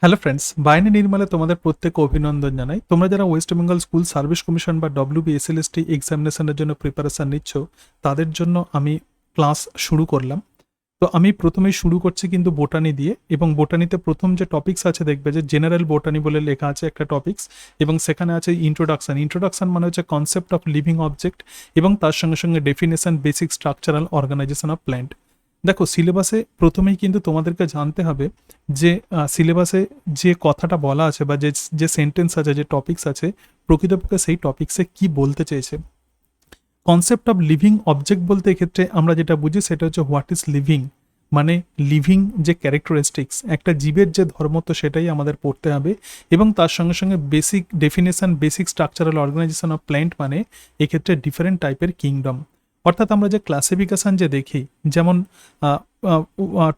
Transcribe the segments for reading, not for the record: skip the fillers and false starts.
Hello friends, BioniNirmal তোমাদের প্রত্যেককে অভিনন্দন জানাই। তোমরা যারা West Bengal school service commission বা WBSSC এক্সামিনেশনের জন্য প্রিপারেশন নিচ্ছ, তাদের জন্য আমি ক্লাস শুরু করলাম। তো আমি প্রথমেই শুরু করছি কিন্তু বোটানি দিয়ে, এবং বোটানিতে প্রথম যে টপিকস আছে দেখবে যে জেনারেল বোটানি বলে লেখা আছে একটা টপিকস, এবং সেখানে আছে ইন্ট্রোডাকশন মানে হচ্ছে কনসেপ্ট অফ লিভিং অবজেক্ট, এবং তার সঙ্গে সঙ্গে definition, basic structural organization of plant. দেখো, সিলেবাসে প্রথমেই কিন্তু তোমাদেরকে জানতে হবে যে সিলেবাসে যে কথাটা বলা আছে বা যে যে সেন্টেন্স আছে, যে টপিকস আছে, প্রকৃতপক্ষে সেই টপিকসে কি বলতে চেয়েছে। কনসেপ্ট অফ লিভিং অবজেক্ট বলতে এক্ষেত্রে আমরা যেটা বুঝি সেটা হচ্ছে হোয়াট ইজ লিভিং, মানে লিভিং যে ক্যারেক্টারিস্টিক্স, একটা জীবের যে ধর্ম, তো সেটাই আমাদের পড়তে হবে। এবং তার সঙ্গে সঙ্গে basic definition, basic structural organization of plant মানে এক্ষেত্রে ডিফারেন্ট টাইপের কিংডম। অর্থাৎ আমরা যে ক্লাসিফিকেশান যে দেখি, যেমন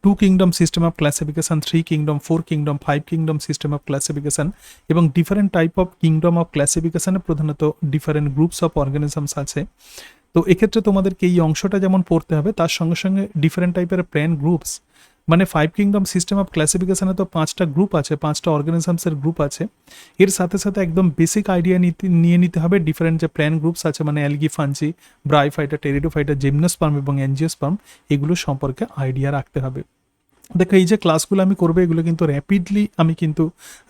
2 kingdom system of classification, 3 kingdom, 4 kingdom, 5 kingdom system of classification, এবং different type of kingdom of ক্লাসিফিকেশানে প্রধানত ডিফারেন্ট গ্রুপস অফ অর্গানিজমস আছে। তো এক্ষেত্রে তোমাদেরকে এই অংশটা যেমন পড়তে হবে, তার সঙ্গে সঙ্গে ডিফারেন্ট টাইপের প্ল্যান্ট গ্রুপস, মানে 5 কিংডম সিস্টেম অফ ক্লাসিফিকেশানে তো 5টা গ্রুপ আছে, 5টা অর্গানিজমসের গ্রুপ আছে। এর সাথে সাথে একদম বেসিক আইডিয়া নিয়ে নিতে হবে ডিফারেন্ট যে প্ল্যান্ট গ্রুপস আছে, মানে algae, fungi, bryophyta, pteridophyta, gymnosperm এবং অ্যাঞ্জিওস্পার্ম, এগুলো সম্পর্কে আইডিয়া রাখতে হবে। দেখো, এই যে ক্লাসগুলো আমি করবো, এগুলো কিন্তু র্যাপিডলি আমি কিন্তু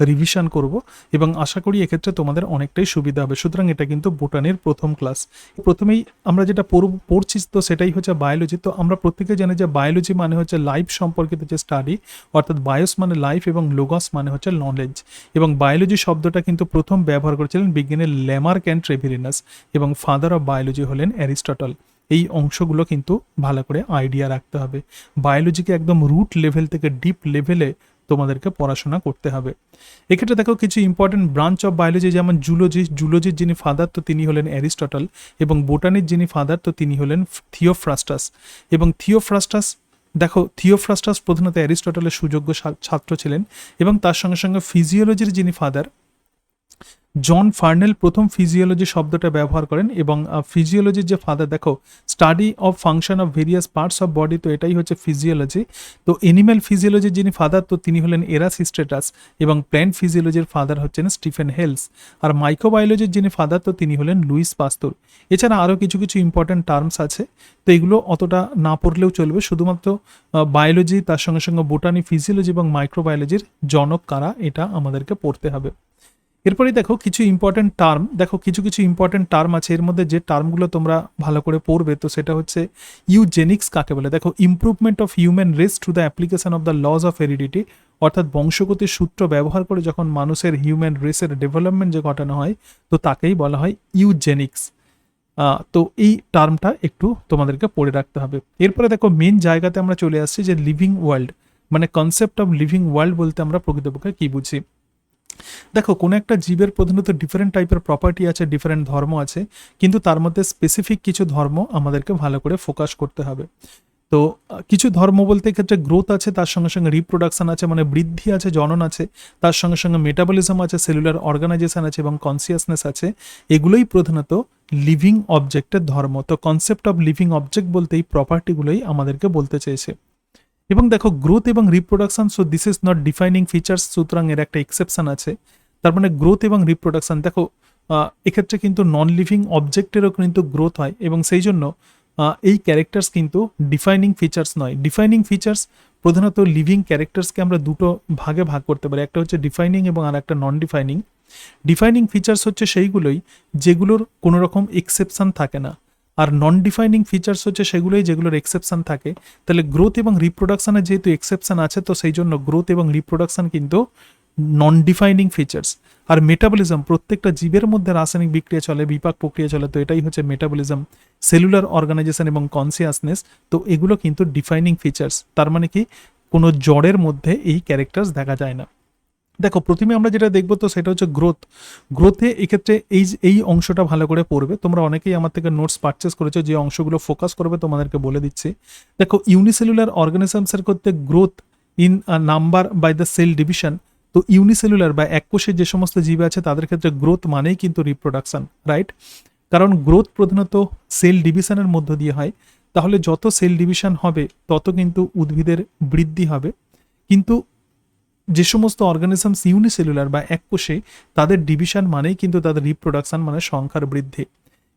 রিভিশন করব, এবং আশা করি এক্ষেত্রে তোমাদের অনেকটাই সুবিধা হবে। সুতরাং এটা কিন্তু বোটানির প্রথম ক্লাস। প্রথমেই আমরা যেটা পড়ছি, তো সেটাই হচ্ছে বায়োলজি। তো আমরা প্রত্যেকে জানি যে বায়োলজি মানে হচ্ছে লাইফ সম্পর্কিত যে স্টাডি, অর্থাৎ বায়োস মানে লাইফ এবং লোগস মানে হচ্ছে নলেজ। এবং বায়োলজি শব্দটা কিন্তু প্রথম ব্যবহার করেছিলেন বিজ্ঞানী ল্যামার্ক অ্যান্ড ট্রেভিলিনাস, এবং ফাদার অফ বায়োলজি হলেন অ্যারিস্টটল। এই অংশগুলো কিন্তু ভালো করে আইডিয়া রাখতে হবে। বায়োলজিকে একদম রুট লেভেল থেকে ডিপ লেভেলে তোমাদেরকে পড়াশোনা করতে হবে। এক্ষেত্রে দেখো, কিছু ইম্পর্টেন্ট ব্রাঞ্চ অফ বায়োলজি, যেমন জুলজির যিনি ফাদার, তো তিনি হলেন অ্যারিস্টটল, এবং বোটানির যিনি ফাদার, তো তিনি হলেন থিওফ্রাস্টাস। এবং থিওফ্রাস্টাস প্রধানত অ্যারিস্টটলের সুযোগ্য ছাত্র ছিলেন, এবং তার সঙ্গে সঙ্গে ফিজিওলজির যিনি ফাদার, জন ফার্নেল, প্রথম ফিজিওলজি শব্দটা ব্যবহার করেন। এবং ফিজিওলজির যে ফাদার, দেখো, study of function of various parts of body, তো এটাই হচ্ছে ফিজিওলজি। তো এনিম্যাল ফিজিওলজির যিনি ফাদার, তো তিনি হলেন এরাসিস্টেটাস, এবং প্ল্যান্ট ফিজিওলজির ফাদার হচ্ছেন স্টিফেন হেলস। আর মাইক্রোবায়োলজির যিনি ফাদার, তো তিনি হলেন লুইস পাস্তুর। এছাড়া আরও কিছু কিছু ইম্পর্টেন্ট টার্মস আছে, তো এগুলো অতটা না পড়লেও চলবে। শুধুমাত্র বায়োলজি, তার সঙ্গে সঙ্গে বোটানি, ফিজিওলজি এবং মাইক্রোবায়োলজির জনক কারা, এটা আমাদেরকে পড়তে হবে। এরপরে দেখো, কিছু কিছু ইম্পর্টেন্ট টার্ম আছে। এর মধ্যে যে টার্মগুলো তোমরা ভালো করে পড়বে, তো সেটা হচ্ছে ইউজেনিক্স কাকে বলে। দেখো, improvement of human race through the application of the lodge of heredity, অর্থাৎ বংশগতির সূত্র ব্যবহার করে যখন মানুষের হিউম্যান রেসের ডেভেলপমেন্ট যে ঘটানো হয়, তো তাকেই বলা হয় ইউজেনিক্স। তো এই টার্মটা একটু তোমাদেরকে পড়ে রাখতে হবে। এরপরে দেখো, মেন জায়গাতে আমরা চলে আসছি, যে লিভিং ওয়ার্ল্ড, মানে কনসেপ্ট অফ লিভিং ওয়ার্ল্ড বলতে আমরা প্রকৃতপক্ষে কি বুঝি। দেখো, কোনো একটা জীবের প্রধানত ডিফারেন্ট টাইপের প্রপার্টি আছে, ডিফারেন্ট ধর্ম আছে, কিন্তু তার মধ্যে স্পেসিফিক কিছু ধর্ম আমাদেরকে ভালো করে ফোকাস করতে হবে। তো কিছু ধর্ম বলতে ক্ষেত্রে গ্রোথ আছে, তার সঙ্গে সঙ্গে রিপ্রোডাকশন আছে, মানে বৃদ্ধি আছে, জনন আছে, তার সঙ্গে সঙ্গে মেটাবলিজম আছে, সেলুলার অর্গানাইজেশন আছে, এবং কনসিয়াসনেস আছে। এগুলোই প্রধানত লিভিং অবজেক্টের ধর্ম। তো কনসেপ্ট অফ লিভিং অবজেক্ট বলতে এই প্রপার্টিগুলোই আমাদেরকে বলতে চেয়েছে। এবং দেখো, গ্রোথ এবং reproduction, so this is not defining features, সুতরাং এর একটা এক্সেপশন আছে। তার মানে গ্রোথ এবং রিপ্রোডাকশন, দেখো, এক্ষেত্রে কিন্তু নন লিভিং অবজেক্টেরও কিন্তু গ্রোথ হয়, এবং সেই জন্য এই ক্যারেক্টার্স কিন্তু ডিফাইনিং ফিচার্স নয়। ডিফাইনিং ফিচার্স প্রধানত লিভিং ক্যারেক্টার্সকে আমরা দুটো ভাগে ভাগ করতে পারি, একটা হচ্ছে ডিফাইনিং এবং আর একটা নন ডিফাইনিং। ডিফাইনিং ফিচার্স হচ্ছে সেইগুলোই যেগুলোর কোনো রকম এক্সেপশন থাকে না, আর নন ডিফাইনিং ফিচার্স হচ্ছে সেগুলোই যেগুলোর এক্সেপশন থাকে। তাহলে গ্রোথ এবং রিপ্রোডাকশানের যেহেতু এক্সেপশন আছে, তো সেই জন্য গ্রোথ এবং রিপ্রোডাকশান কিন্তু নন ডিফাইনিং ফিচার্স। আর মেটাবলিজম, প্রত্যেকটা জীবের মধ্যে রাসায়নিক বিক্রিয়া চলে, বিপাক প্রক্রিয়া চলে, তো এটাই হচ্ছে মেটাবলিজম। সেলুলার অর্গানাইজেশন এবং কনসিয়াসনেস, তো এগুলো কিন্তু ডিফাইনিং ফিচার্স। তার মানে কি, কোনো জড়ের মধ্যে এই ক্যারেক্টার্স দেখা যায় না। দেখো, প্রথমে আমরা যেটা দেখবো, তো সেটা হচ্ছে গ্রোথে এক্ষেত্রে এই অংশটা ভালো করে পড়বে। তোমরা অনেকেই আমার থেকে নোটস পারচেস করেছো, যে অংশগুলো ফোকাস করবে তোমাদেরকে বলে দিচ্ছি। দেখো, ইউনিসেলুলার অর্গানিজমসের করতে growth in number by the cell division. তো ইউনিসেলুলার বা এককোষে যে সমস্ত জীব আছে, তাদের ক্ষেত্রে গ্রোথ মানেই কিন্তু রিপ্রোডাকশন, রাইট? কারণ গ্রোথ প্রধানত সেল ডিভিশনের মধ্য দিয়ে হয়। তাহলে যত সেল ডিভিশন হবে, তত কিন্তু উদ্ভিদের বৃদ্ধি হবে। কিন্তু যে সমস্ত অর্গানিজমস ইউনিসেলুলার বা এককোষী, তাদের ডিভিশন মানেই কিন্তু তাদের রিপ্রোডাকশন মানে সংখ্যার বৃদ্ধি।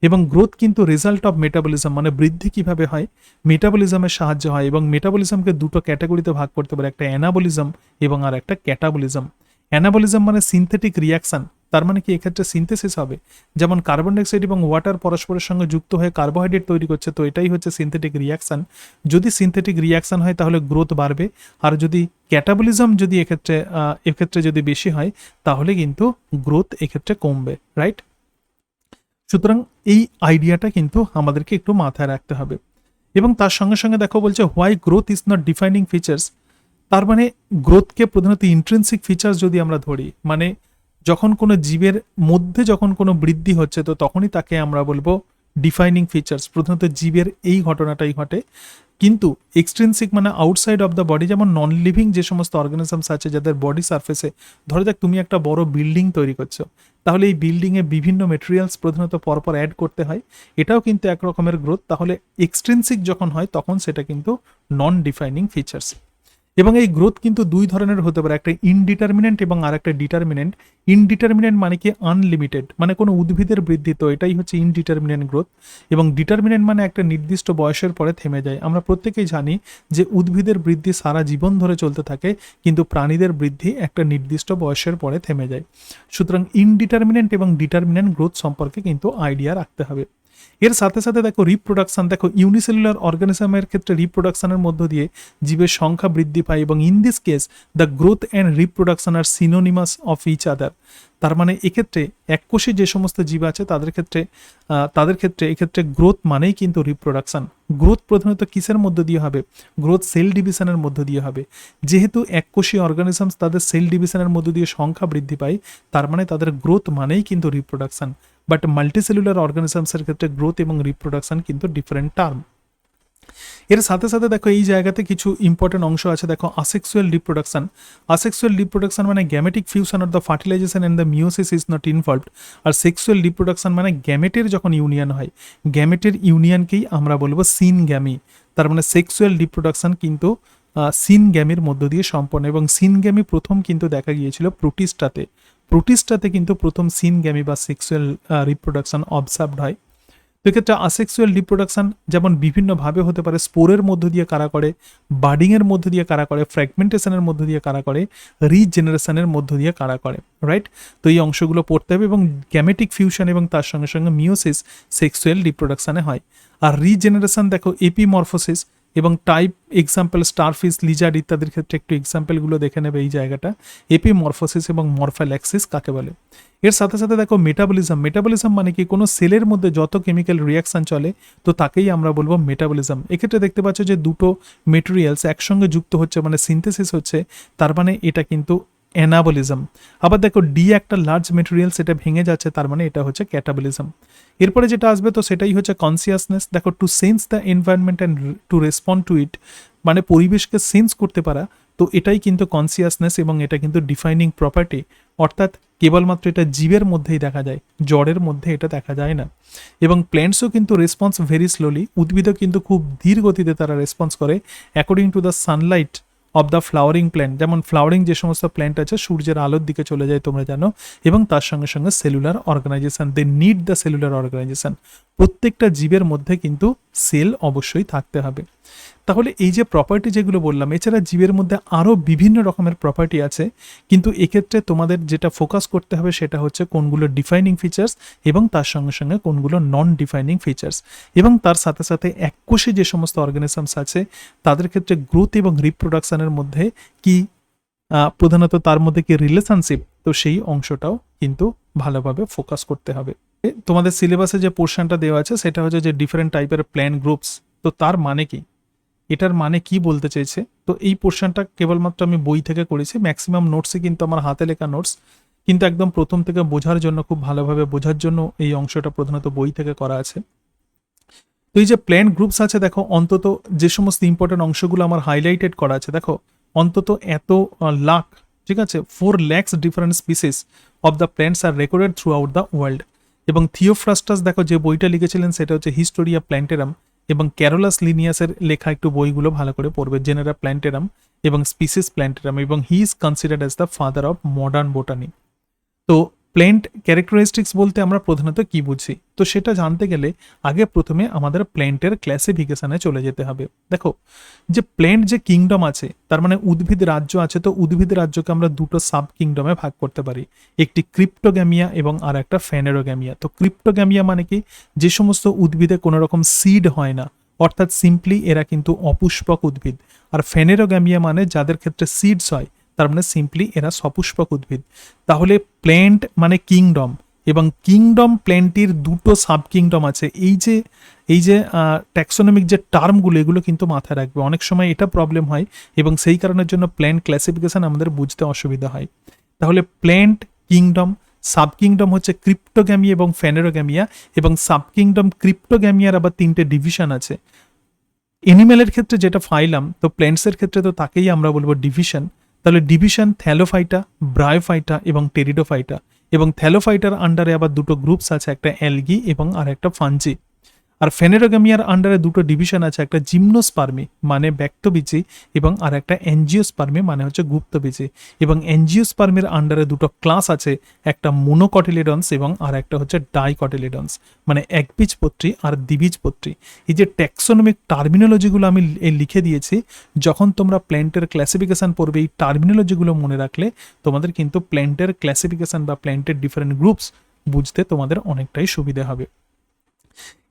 এবং গ্রোথ কিন্তু রেজাল্ট অফ মেটাবলিজম, মানে বৃদ্ধি কিভাবে হয়, মেটাবলিজমের সাহায্যে হয়। এবং মেটাবলিজমকে দুটো ক্যাটাগরিতে ভাগ করতে পারে, একটা অ্যানাবলিজম এবং আর একটা ক্যাটাবলিজম। অ্যানাবলিজম মানে সিনথেটিক রিয়াকশন, তার মানে কি এক্ষেত্রে সিনথেসিস হবে, যেমন কার্বন ডাইঅক্সাইড এবং ওয়াটার পরস্পরের সঙ্গে যুক্ত হয়ে কার্বোহাইড্রেট তৈরি করছে, তো এটাই হচ্ছে সিনথেটিক রিয়াকশন। যদি সিনথেটিক রিয়াকশন হয় তাহলে গ্রোথ বাড়বে, আর যদি ক্যাটাবলিজম যদি এক্ষেত্রে যদি বেশি হয় তাহলে কিন্তু গ্রোথ এক্ষেত্রে কমবে, রাইট। সুতরাং এই আইডিয়াটা কিন্তু আমাদেরকে একটু মাথায় রাখতে হবে। এবং তার সঙ্গে সঙ্গে দেখো বলছে why growth is not defining features, তার মানে গ্রোথকে প্রধানত ইন্ট্রিনসিক ফিচার্স যদি আমরা ধরি, মানে যখন কোনো জীবের মধ্যে যখন কোনো বৃদ্ধি হচ্ছে তো তখনই তাকে আমরা বলবো ডিফাইনিং ফিচার্স, প্রধানত জীবের এই ঘটনাটাই ঘটে। কিন্তু এক্সট্রিনসিক মানে আউটসাইড অফ দ্য বডি, যেমন নন লিভিং যে সমস্ত অর্গানিজমস আছে যাদের বডি সারফেসে, ধরো যাক তুমি একটা বড় বিল্ডিং তৈরি করছো, তাহলে এই বিল্ডিংয়ে বিভিন্ন মেটেরিয়ালস প্রধানত পরপর অ্যাড করতে হয়, এটাও কিন্তু এক রকমের গ্রোথ। তাহলে এক্সট্রিনসিক যখন হয় তখন সেটা কিন্তু নন ডিফাইনিং ফিচার্স। এবং এই গ্রোথ কিন্তু দুই ধরনের হতে পারে, একটা ইনডিটারমিনেন্ট এবং আর একটা ডিটারমিনেন্ট। ইনডিটারমিনেন্ট মানে কি আনলিমিটেড, মানে কোনো উদ্ভিদের বৃদ্ধি, তো এটাই হচ্ছে ইনডিটারমিনেন্ট গ্রোথ। এবং ডিটারমিনেন্ট মানে একটা নির্দিষ্ট বয়সের পরে থেমে যায়। আমরা প্রত্যেকেই জানি যে উদ্ভিদের বৃদ্ধি সারা জীবন ধরে চলতে থাকে, কিন্তু প্রাণীদের বৃদ্ধি একটা নির্দিষ্ট বয়সের পরে থেমে যায়। সুতরাং ইনডিটারমিনেন্ট এবং ডিটারমিনেন্ট গ্রোথ সম্পর্কে কিন্তু আইডিয়া রাখতে হবে। এর সাথে সাথে দেখো রিপ্রোডাকশন, দেখো ইউনিসেলুলার অর্গানিজমের ক্ষেত্রে রিপ্রোডাকশনের মধ্য দিয়ে জীবের সংখ্যা বৃদ্ধি পায়, এবং in this case the growth and reproduction are synonymous of each other. তার মানে এক্ষেত্রে এককোষী যে সমস্ত জীব আছে তাদের ক্ষেত্রে এক্ষেত্রে গ্রোথ মানেই কিন্তু রিপ্রোডাকশন। গ্রোথ প্রধানত কিসের মধ্য দিয়ে হবে, গ্রোথ সেল ডিভিশনের মধ্য দিয়ে হবে। যেহেতু এককোষী অর্গানিজমস তাদের সেল ডিভিশনের মধ্য দিয়ে সংখ্যা বৃদ্ধি পায়, তার মানে তাদের গ্রোথ মানেই কিন্তু রিপ্রোডাকশন। বাট মাল্টিসেলুলার অর্গানিজমসের ক্ষেত্রে গ্রোথ এবং রিপ্রোডাকশন কিন্তু ডিফারেন্ট টার্ম। এর সাথে সাথে দেখো এই জায়গাতে কিছু ইম্পর্টেন্ট অংশ আছে, দেখো আসেক্সুয়াল রিপ্রোডাকশন। আসেক্সুয়াল রিপ্রোডাকশন মানে gametic fusion or the fertilization and the meiosis is not involved. আর সেক্সুয়াল রিপ্রোডাকশন মানে গ্যামেটের যখন ইউনিয়ন হয়, গ্যামেটের ইউনিয়নকেই আমরা বলবো সিনগ্যামি। তার মানে সেক্সুয়াল রিপ্রোডাকশন কিন্তু সিনগ্যামির মধ্য দিয়ে সম্পন্ন। এবং সিনগ্যামি প্রথম কিন্তু দেখা গিয়েছিল প্রোটিস্টাতে কিন্তু প্রথম সিনগ্যামি বা সেক্সুয়াল রিপ্রোডাকশন অবজার্ভড হয়। তো এক্ষেত্রে আসেক্সুয়াল রিপ্রোডাকশন যেমন বিভিন্নভাবে হতে পারে, স্পোরের মধ্য দিয়ে কারা করে, বার্ডিংয়ের মধ্য দিয়ে কারা করে, ফ্র্যাগমেন্টেশনের মধ্য দিয়ে কারা করে, রিজেনারেশনের মধ্য দিয়ে কারা করে, রাইট। তো এই অংশগুলো পড়তে হবে। এবং গ্যামেটিক ফিউশন এবং তার সঙ্গে সঙ্গে মিওসিস সেক্সুয়াল রিপ্রোডাকশনে হয়। আর রিজেনারেশন দেখো এপিমরফোসিস এবং টাইপ এক্সাম্পল স্টারফিশ, লিজার্ড ইত্যাদির ক্ষেত্রে একটু এক্সাম্পলগুলো দেখে নেবে এই জায়গাটা, এপিমরফোসিস এবং মরফাইল্যাক্সিস কাকে বলে। এর সাথে সাথে দেখো মেটাবলিজম মানে কি, কোনো সেলের মধ্যে যত কেমিক্যাল রিয়াকশন চলে তো তাকেই আমরা বলবো মেটাবলিজম। এক্ষেত্রে দেখতে পাচ্ছ যে দুটো মেটেরিয়ালস একসঙ্গে যুক্ত হচ্ছে মানে সিনথেসিস হচ্ছে, তার মানে এটা কিন্তু অ্যানাবলিজম। আবার দেখো ডি একটা লার্জ মেটেরিয়াল সেটা ভেঙে যাচ্ছে, তার মানে এটা হচ্ছে ক্যাটাবলিজম। এরপরে যেটা আসবে তো সেটাই হচ্ছে কনসিয়াসনেস। দেখো to sense the environment and to respond to it, মানে পরিবেশকে সেন্স করতে পারা, তো এটাই কিন্তু কনসিয়াসনেস। এবং এটা কিন্তু ডিফাইনিং প্রপার্টি, অর্থাৎ কেবলমাত্র এটা জীবের মধ্যেই দেখা যায়, জড়ের মধ্যে এটা দেখা যায় না। এবং প্ল্যান্টসও কিন্তু রেসপন্স ভেরি স্লোলি, উদ্ভিদও কিন্তু খুব ধীর গতিতে তারা রেসপন্স করে according to the Sunlight of the flowering plant. যেমন ফ্লাওয়ারিং যে সমস্ত প্ল্যান্ট আছে সূর্যের আলোর দিকে চলে যায় তোমরা জানো। এবং তার সঙ্গে সঙ্গে cellular organization, they need the cellular organization. প্রত্যেকটা জীবের মধ্যে কিন্তু সেল অবশ্যই থাকতে হবে। তাহলে এই যে প্রপার্টি যেগুলো বললাম, এছাড়া জীবের মধ্যে আরও বিভিন্ন রকমের প্রপার্টি আছে, কিন্তু এক্ষেত্রে তোমাদের যেটা ফোকাস করতে হবে সেটা হচ্ছে কোনগুলো ডিফাইনিং ফিচার্স এবং তার সঙ্গে সঙ্গে কোনগুলো নন ডিফাইনিং ফিচার্স। এবং তার সাথে সাথে এককোষী যে সমস্ত অর্গানিজমস আছে তাদের ক্ষেত্রে গ্রোথ এবং রিপ্রোডাকশনের মধ্যে কি প্রধানত তার মধ্যে কি রিলেশনশিপ, তো সেই অংশটাও কিন্তু ভালোভাবে ফোকাস করতে হবে। তোমাদের সিলেবাসে যে পোর্শনটা দেওয়া আছে সেটা হচ্ছে যে ডিফারেন্ট টাইপের প্ল্যান্ট গ্রুপস, তো তার মানে কি, এটার মানে কি বলতে চাইছে, তো এই পোর্শনটা কেবলমাত্র আমি বই থেকে করেছি। ম্যাক্সিমাম নোটসই কিন্তু আমার হাতে লেখা নোটস, কিন্তু একদম প্রথম থেকে বোঝার জন্য, খুব ভালোভাবে বোঝার জন্য এই অংশটা প্রধানত বই থেকে করা আছে। তো এই যে প্ল্যান্ট গ্রুপস আছে, দেখো অন্তত যে সমস্ত ইম্পর্টেন্ট অংশগুলো আমার হাইলাইটেড করা আছে, দেখো অন্তত এত লাখ, ঠিক আছে, 4 lakhs different species of the plants are recorded throughout the world. এবং থিওফ্রাস্টাস দেখো যে বইটা লিখেছিলেন সেটা হচ্ছে হিস্টোরিয়া প্ল্যান্টেরাম, এবং ক্যারোলাস লিনিয়াসের লেখা একটু বইগুলো ভালো করে পড়বে, জেনেরা প্ল্যান্টেরাম এবং স্পিসিস প্ল্যান্টেরাম, এবং he is considered as the father of modern botany. তো প্ল্যান্ট ক্যারেক্টারিস্টিক্স বলতে আমরা প্রধানত কি বুঝি, তো সেটা জানতে গেলে আগে প্রথমে আমাদের প্ল্যান্টের ক্লাসিফিকেশনে চলে যেতে হবে। দেখো, যে প্ল্যান্ট যে কিংডম আছে, তার মানে উদ্ভিদ রাজ্য আছে, তো উদ্ভিদ রাজ্যকে আমরা দুটো সাব কিংডমে ভাগ করতে পারি, একটি ক্রিপ্টোগ্যামিয়া এবং আর একটা ফেনেরোগ্যামিয়া। তো ক্রিপ্টোগ্যামিয়া মানে কি, যে সমস্ত উদ্ভিদে কোনো রকম সিড হয় না, অর্থাৎ সিম্পলি এরা কিন্তু অপুষ্পক উদ্ভিদ। আর ফেনেরোগ্যামিয়া মানে যাদের ক্ষেত্রে সিডস হয়, তার মানে সিম্পলি এরা সপুষ্পক উদ্ভিদ। তাহলে প্ল্যান্ট মানে কিংডম, এবং কিংডম প্ল্যান্টের দুটো সাব কিংডম আছে। এই যে ট্যাক্সোনমিক যে টার্মগুলো, এগুলো কিন্তু মাথায় রাখবে, অনেক সময় এটা প্রবলেম হয় এবং সেই কারণের জন্য প্ল্যান্ট ক্লাসিফিকেশন আমাদের বুঝতে অসুবিধা হয়। তাহলে প্ল্যান্ট কিংডম, সাব কিংডম হচ্ছে ক্রিপ্টোগ্যামিয়া এবং ফেনেরোগ্যামিয়া, এবং সাব কিংডম ক্রিপ্টোগ্যামিয়ার আবার 3টে ডিভিশন আছে। এনিম্যালের ক্ষেত্রে যেটা ফাইলাম, তো প্ল্যান্টসের ক্ষেত্রে তো তাকেই আমরা বলবো ডিভিশন। তাহলে ডিভিশন থ্যালোফাইটা, ব্রায়োফাইটা এবং টেরিডোফাইটা, এবং থ্যালোফাইটার আন্ডারে আবার দুটো গ্রুপস আছে, একটা অ্যালগি এবং আর একটা ফাঞ্জি। আর ফেনেরোগ্যামিয়ার আন্ডারে দুটো ডিভিশন আছে, একটা জিমনোস্পার্মি মানে ব্যক্তবীজী এবং আর একটা অ্যাঞ্জিওস্পার্মি মানে হচ্ছে গুপ্তবীজী। এবং অ্যাঞ্জিওস্পার্মের আন্ডারে দুটো ক্লাস আছে, একটা মোনোকটিলিডন্স এবং আর একটা হচ্ছে ডাইকটিলিডন্স, মানে একবীজপত্রী আর দ্বিবীজপত্রী। এই যে ট্যাক্সোনমিক টার্মিনোলজিগুলো আমি লিখে দিয়েছি, যখন তোমরা প্ল্যান্টের ক্লাসিফিকেশন পড়বে, এই টার্মিনোলজিগুলো মনে রাখলে তোমাদের কিন্তু প্ল্যান্টের ক্লাসিফিকেশন বা প্ল্যান্টের ডিফারেন্ট গ্রুপস বুঝতে তোমাদের অনেকটাই সুবিধা হবে।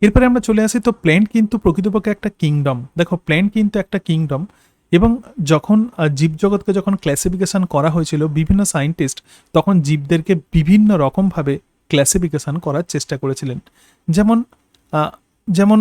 এরপরে আমরা চলে আসি, তো প্ল্যান্ট কিন্তু প্রকৃতপক্ষে একটা কিংডম। দেখো, প্ল্যান্ট কিন্তু একটা কিংডম, এবং যখন জীবজগৎকে যখন ক্লাসিফিকেশন করা হয়েছিল বিভিন্ন সায়েন্টিস্ট, তখন জীবদেরকে বিভিন্ন রকমভাবে ক্লাসিফিকেশন করার চেষ্টা করেছিলেন। যেমন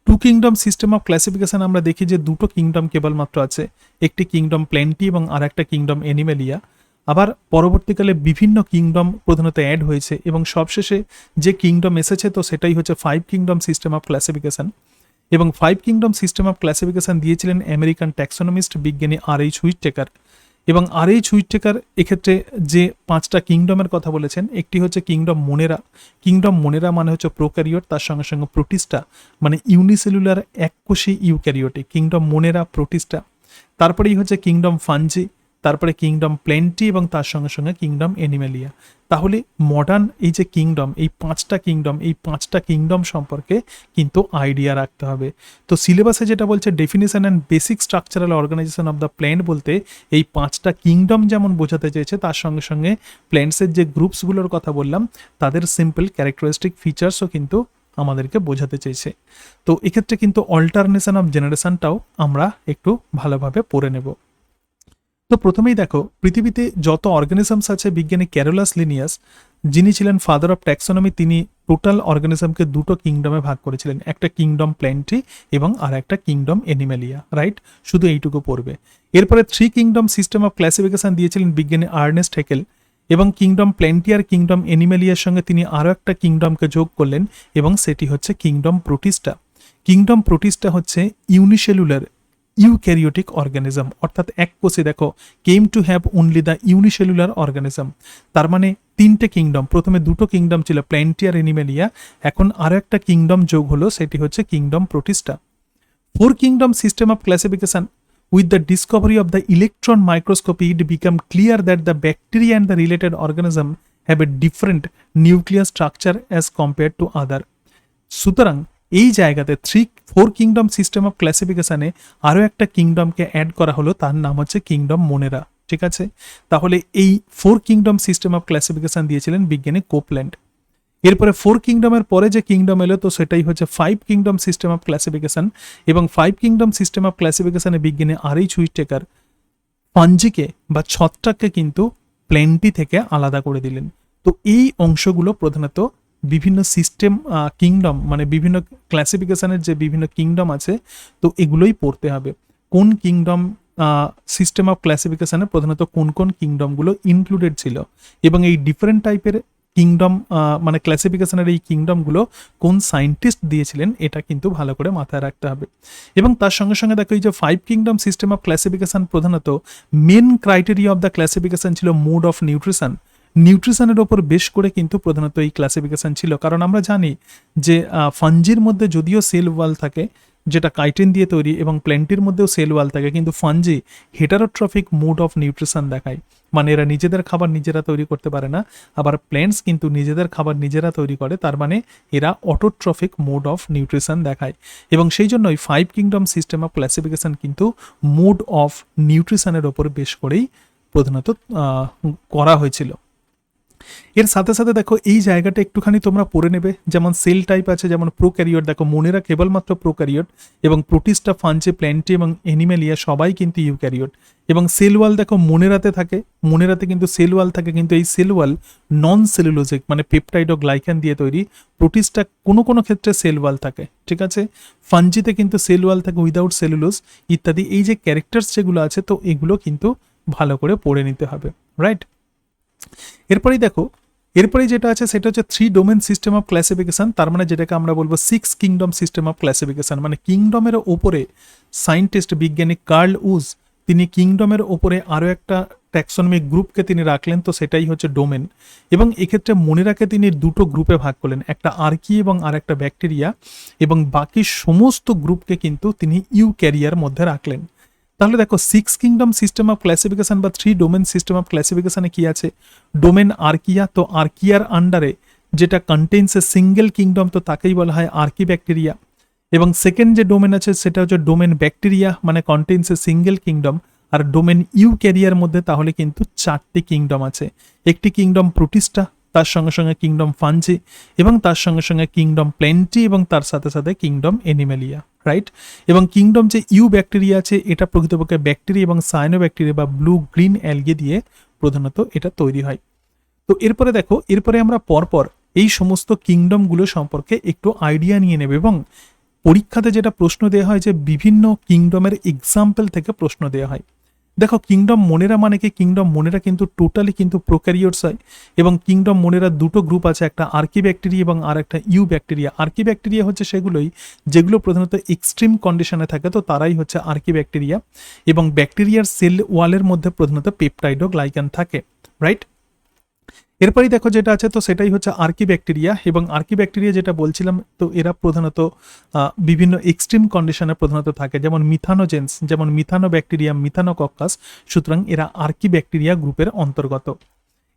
two kingdom system of classification আমরা দেখি যে দুটো কিংডম কেবলমাত্র আছে, একটি কিংডম প্ল্যান্টি এবং আর একটা কিংডম অ্যানিমালিয়া। আবার পরবর্তীকালে বিভিন্ন কিংডম প্রধানত অ্যাড হয়েছে, এবং সবশেষে যে কিংডম এসেছে তো সেটাই হচ্ছে 5 কিংডম সিস্টেম অফ ক্লাসিফিকেশন। এবং 5 কিংডম সিস্টেম অফ ক্লাসিফিকেশন দিয়েছিলেন আমেরিকান ট্যাক্সোনমিস্ট বিজ্ঞানী H হুইটেকার। এবং H হুইটেকার এক্ষেত্রে যে 5টা কিংডমের কথা বলেছেন, একটি হচ্ছে কিংডম মোনেরা। কিংডম মোনেরা মানে হচ্ছে প্রোক্যারিওট, তার সঙ্গে সঙ্গে প্রোটিস্টা মানে ইউনিসেলুলার এককোষী ইউক্যারিওটিক, কিংডম মোনেরা, প্রোটিস্টা। তারপরেই হচ্ছে কিংডম ফাঞ্জি, তারপরে কিংডম প্ল্যান্টি এবং তার সঙ্গে সঙ্গে কিংডম অ্যানিমালিয়া। তাহলে মডার্ন এই যে কিংডম, এই 5টা কিংডম সম্পর্কে কিন্তু আইডিয়া রাখতে হবে। তো সিলেবাসে যেটা বলছে definition and basic structural organization of the plant, বলতে এই 5টা কিংডম যেমন বোঝাতে চেয়েছে, তার সঙ্গে সঙ্গে প্ল্যান্টসের যে গ্রুপসগুলোর কথা বললাম, তাদের সিম্পল ক্যারেক্টারিস্টিক ফিচার্সও কিন্তু আমাদেরকে বোঝাতে চেয়েছে। তো এক্ষেত্রে কিন্তু অল্টারনেশন অফ জেনারেশনটাও আমরা একটু ভালোভাবে পড়ে নেব। তো প্রথমেই দেখো, পৃথিবীতে যত অর্গানিজমস আছে, বিজ্ঞানী ক্যারোলাস লিনিয়াস, যিনি ছিলেন ফাদার অফ ট্যাক্সোনমি, তিনি টোটাল অর্গানিজমকে দুটো কিংডমে ভাগ করেছিলেন, একটা কিংডম প্ল্যান্টি এবং আর একটা কিংডম অ্যানিমালিয়া, রাইট? শুধু এইটুকু পড়বে। এরপরে 3 কিংডম সিস্টেম অফ ক্লাসিফিকেশন দিয়েছিলেন বিজ্ঞানী আর্নেস্ট হেকেল, এবং কিংডম প্ল্যান্টি আর কিংডম অ্যানিমালিয়ার সঙ্গে তিনি আরও একটা কিংডমকে যোগ করলেন, এবং সেটি হচ্ছে কিংডম প্রোটিস্টা। কিংডম প্রোটিস্টা হচ্ছে ইউনিসেলুলার ইউক্যারিওটিক অর্গানিজম, অর্থাৎ এক কোষে, দেখো, came to have only the unicellular organism. তার মানে 3টে কিংডম, প্রথমে দুটো কিংডম ছিল প্ল্যান্টি আর অ্যানিমালিয়া, এখন আরও একটা কিংডম যোগ হলো, সেটি হচ্ছে kingdom Protista. 4 kingdom system of classification, with the discovery of the electron microscopy, it became clear that the bacteria and the related organism have a different nuclear structure as compared to other. সুতরাং এই জায়গাতে 4 kingdom system of ক্লাসিফিকেশনে আরও একটা কিংডমকে add করা হলো, তার নাম হচ্ছে কিংডম মোনেরা, ঠিক আছে? তাহলে এই 4 কিংডম সিস্টেম অফ ক্লাসিফিকেশন দিয়েছিলেন বিজ্ঞানী কোপল্যান্ড। এরপরে 4 কিংডমের পরে যে কিংডম এলো, তো সেটাই হচ্ছে 5 কিংডম সিস্টেম অফ ক্লাসিফিকেশন, এবং 5 কিংডম সিস্টেম অফ ক্লাসিফিকেশনে বিজ্ঞানী H হুইটেকার ফাঞ্জিকে বা ছত্রাককে কিন্তু প্ল্যান্টি থেকে আলাদা করে দিলেন। তো এই অংশগুলো প্রধানত বিভিন্ন সিস্টেম কিংডম, মানে বিভিন্ন ক্লাসিফিকেশনের যে বিভিন্ন কিংডম আছে, তো এগুলোই পড়তে হবে। কোন কিংডম সিস্টেম অফ ক্লাসিফিকেশনে প্রধানত কোন কোন কিংডমগুলো ইনক্লুডেড ছিল, এবং এই ডিফারেন্ট টাইপের কিংডম মানে ক্লাসিফিকেশনের এই কিংডমগুলো কোন সায়েন্টিস্ট দিয়েছিলেন, এটা কিন্তু ভালো করে মাথায় রাখতে হবে। এবং তার সঙ্গে সঙ্গে দেখো, এই যে 5 কিংডম সিস্টেম অফ ক্লাসিফিকেশন, প্রধানত main criteria of the classification ছিল মোড অফ নিউট্রিশন। নিউট্রিশনের ওপর বেশ করে কিন্তু প্রধানত এই ক্লাসিফিকেশন ছিল, কারণ আমরা জানি যে ফাঞ্জির মধ্যে যদিও সেল ওয়াল থাকে যেটা কাইটিন দিয়ে তৈরি এবং প্ল্যান্টের মধ্যেও সেল ওয়াল থাকে, কিন্তু fungi heterotrophic mode of nutrition দেখায়, মানে এরা নিজেদের খাবার নিজেরা তৈরি করতে পারে না, আবার প্ল্যান্টস কিন্তু নিজেদের খাবার নিজেরা তৈরি করে, তার মানে এরা অটোট্রফিক মোড অফ নিউট্রিশন দেখায়। এবং সেই জন্যই 5 কিংডম সিস্টেম অফ ক্লাসিফিকেশন কিন্তু মোড অফ নিউট্রিশনের ওপর বেশ করেই প্রধানত করা হয়েছিল। এর সাথে সাথে দেখো এই জায়গাটা একটুখানি তোমরা পড়ে নেবে, যেমন সেল টাইপ আছে, যেমন প্রোক্যারিওট, দেখো মোনেরা কেবলমাত্র প্রোক্যারিওট এবং প্রোটিস্টা, ফাঞ্চি, প্ল্যান্টি এবং অ্যানিমেলিয়া সবাই কিন্তু ইউক্যারিওট। এবং সেল ওয়াল দেখো মোনেরাতে থাকে, মোনেরাতে কিন্তু সেল ওয়াল থাকে, কিন্তু এই সেল ওয়াল নন সেলুলোজিক মানে পেপটাইড ও গ্লাইকান দিয়ে তৈরি। প্রোটিস্টা কোনো কোনো ক্ষেত্রে সেল ওয়াল থাকে, ঠিক আছে। ফাঞ্জিতে কিন্তু সেল ওয়াল থাকে উইদাউট সেলুলোজ ইত্যাদি। এই যে ক্যারেক্টার্স যেগুলো আছে তো এগুলো কিন্তু ভালো করে পড়ে নিতে হবে, রাইট। এরপরেই দেখো, এরপরে যেটা আছে সেটা হচ্ছে 3 ডোমেন সিস্টেম অফ ক্লাসিফিকেশন, তার মানে যেটাকে আমরা বলবো 6 কিংডম সিস্টেম অফ ক্লাসিফিকেশন। মানে কিংডমের ওপরে সায়েন্টিস্ট বিজ্ঞানী কার্ল উজ তিনি কিংডমের ওপরে আরও একটা ট্যাক্সনমিক গ্রুপকে তিনি রাখলেন, তো সেটাই হচ্ছে ডোমেন। এবং এক্ষেত্রে মোনেরাকে তিনি দুটো গ্রুপে ভাগ করলেন, একটা আর্কি এবং আর একটা ব্যাকটেরিয়া, এবং বাকি সমস্ত গ্রুপকে কিন্তু তিনি ইউক্যারিয়ার মধ্যে রাখলেন। তাহলে দেখো 6 কিংডম সিস্টেম অফ ক্লাসিফিকেশন বা 3 ডোমেন সিস্টেম অফ ক্লাসিফিকেশনে কি আছে, ডোমেন আর্কিয়া, তো আর্কিয়ার আন্ডারে যেটা কন্টেইনস এ সিঙ্গেল কিংডম তো তাকেই বলা হয় আর্কি ব্যাকটেরিয়া। এবং সেকেন্ড যে ডোমেন আছে সেটা হচ্ছে ডোমেন ব্যাকটেরিয়া, মানে কন্টেইনস এ সিঙ্গেল কিংডম। আর ডোমেন ইউক্যারিয়ার মধ্যে তাহলে কিন্তু 4টি কিংডম আছে, একটি কিংডম প্রোটিস্টা, তার সঙ্গে সঙ্গে কিংডম ফাঞ্জি, এবং তার সঙ্গে সঙ্গে কিংডম প্ল্যান্টি, এবং তার সাথে সাথে কিংডম অ্যানিমেলিয়া, রাইট। এবং কিংডম যে ইউ ব্যাকটেরিয়া আছে এটা প্রকৃতপক্ষে ব্যাকটেরিয়া এবং সায়ানোব্যাকটেরিয়া বা ব্লু গ্রিন অ্যালগে দিয়ে প্রধানত এটা তৈরি হয়। তো এরপরে দেখো, এরপরে আমরা পরপর এই সমস্ত কিংডমগুলো সম্পর্কে একটু আইডিয়া নিয়ে নেব। এবং পরীক্ষাতে যেটা প্রশ্ন দেওয়া হয় যে বিভিন্ন কিংডমের এক্সাম্পল থেকে প্রশ্ন দেওয়া হয়। দেখো কিংডম মোনেরা মানে কি, কিংডম মোনেরা কিন্তু টোটালি কিন্তু প্রোক্যারিওটস হয়। এবং কিংডম মোনেরা দুটো গ্রুপ আছে, একটা আর্কি ব্যাকটেরিয়া এবং আর একটা ইউ ব্যাকটেরিয়া। আর্কি ব্যাকটেরিয়া হচ্ছে সেগুলোই যেগুলো প্রধানত এক্সট্রিম কন্ডিশনে থাকে, তো তারাই হচ্ছে আর্কি ব্যাকটেরিয়া। এবং ব্যাকটেরিয়ার সেল ওয়ালের মধ্যে প্রধানত পেপটাইড ও গ্লাইকান থাকে, রাইট। এরপরেই দেখো যেটা আছে তো সেটাই হচ্ছে আর্কি ব্যাকটেরিয়া। এবং আর্কি ব্যাকটেরিয়া যেটা বলছিলাম, তো এরা প্রধানত বিভিন্ন এক্সট্রিম কন্ডিশনে প্রধানত থাকে, যেমন মিথানোজেন্স, যেমন মিথানো ব্যাকটেরিয়া, মিথানোকক্কাস, সুতরাং এরা আর্কি ব্যাকটেরিয়া গ্রুপের অন্তর্গত।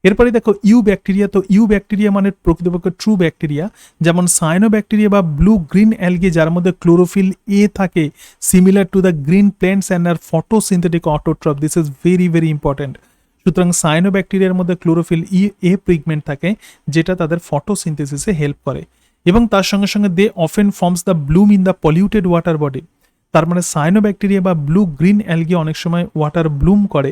এরপরে দেখো ইউ ব্যাকটেরিয়া, তো ইউ ব্যাকটেরিয়া মানে প্রকৃতপক্ষে ট্রু ব্যাকটেরিয়া, যেমন সায়ানো ব্যাকটেরিয়া বা ব্লু গ্রিন অ্যালগে যার মধ্যে ক্লোরোফিল এ থাকে, similar to the green plants and are photosynthetic autotroph, this is very very important. সুতরাং সায়ানোব্যাকটেরিয়ার মধ্যে ক্লোরোফিল এ পিগমেন্ট থাকে যেটা তাদের ফটোসিনথেসিসে হেল্প করে। এবং তার সঙ্গে সঙ্গে they often forms the bloom in the polluted water body, তার মানে সায়ানোব্যাকটেরিয়া বা ব্লু গ্রিন অ্যালগে অনেক সময় ওয়াটার ব্লুম করে।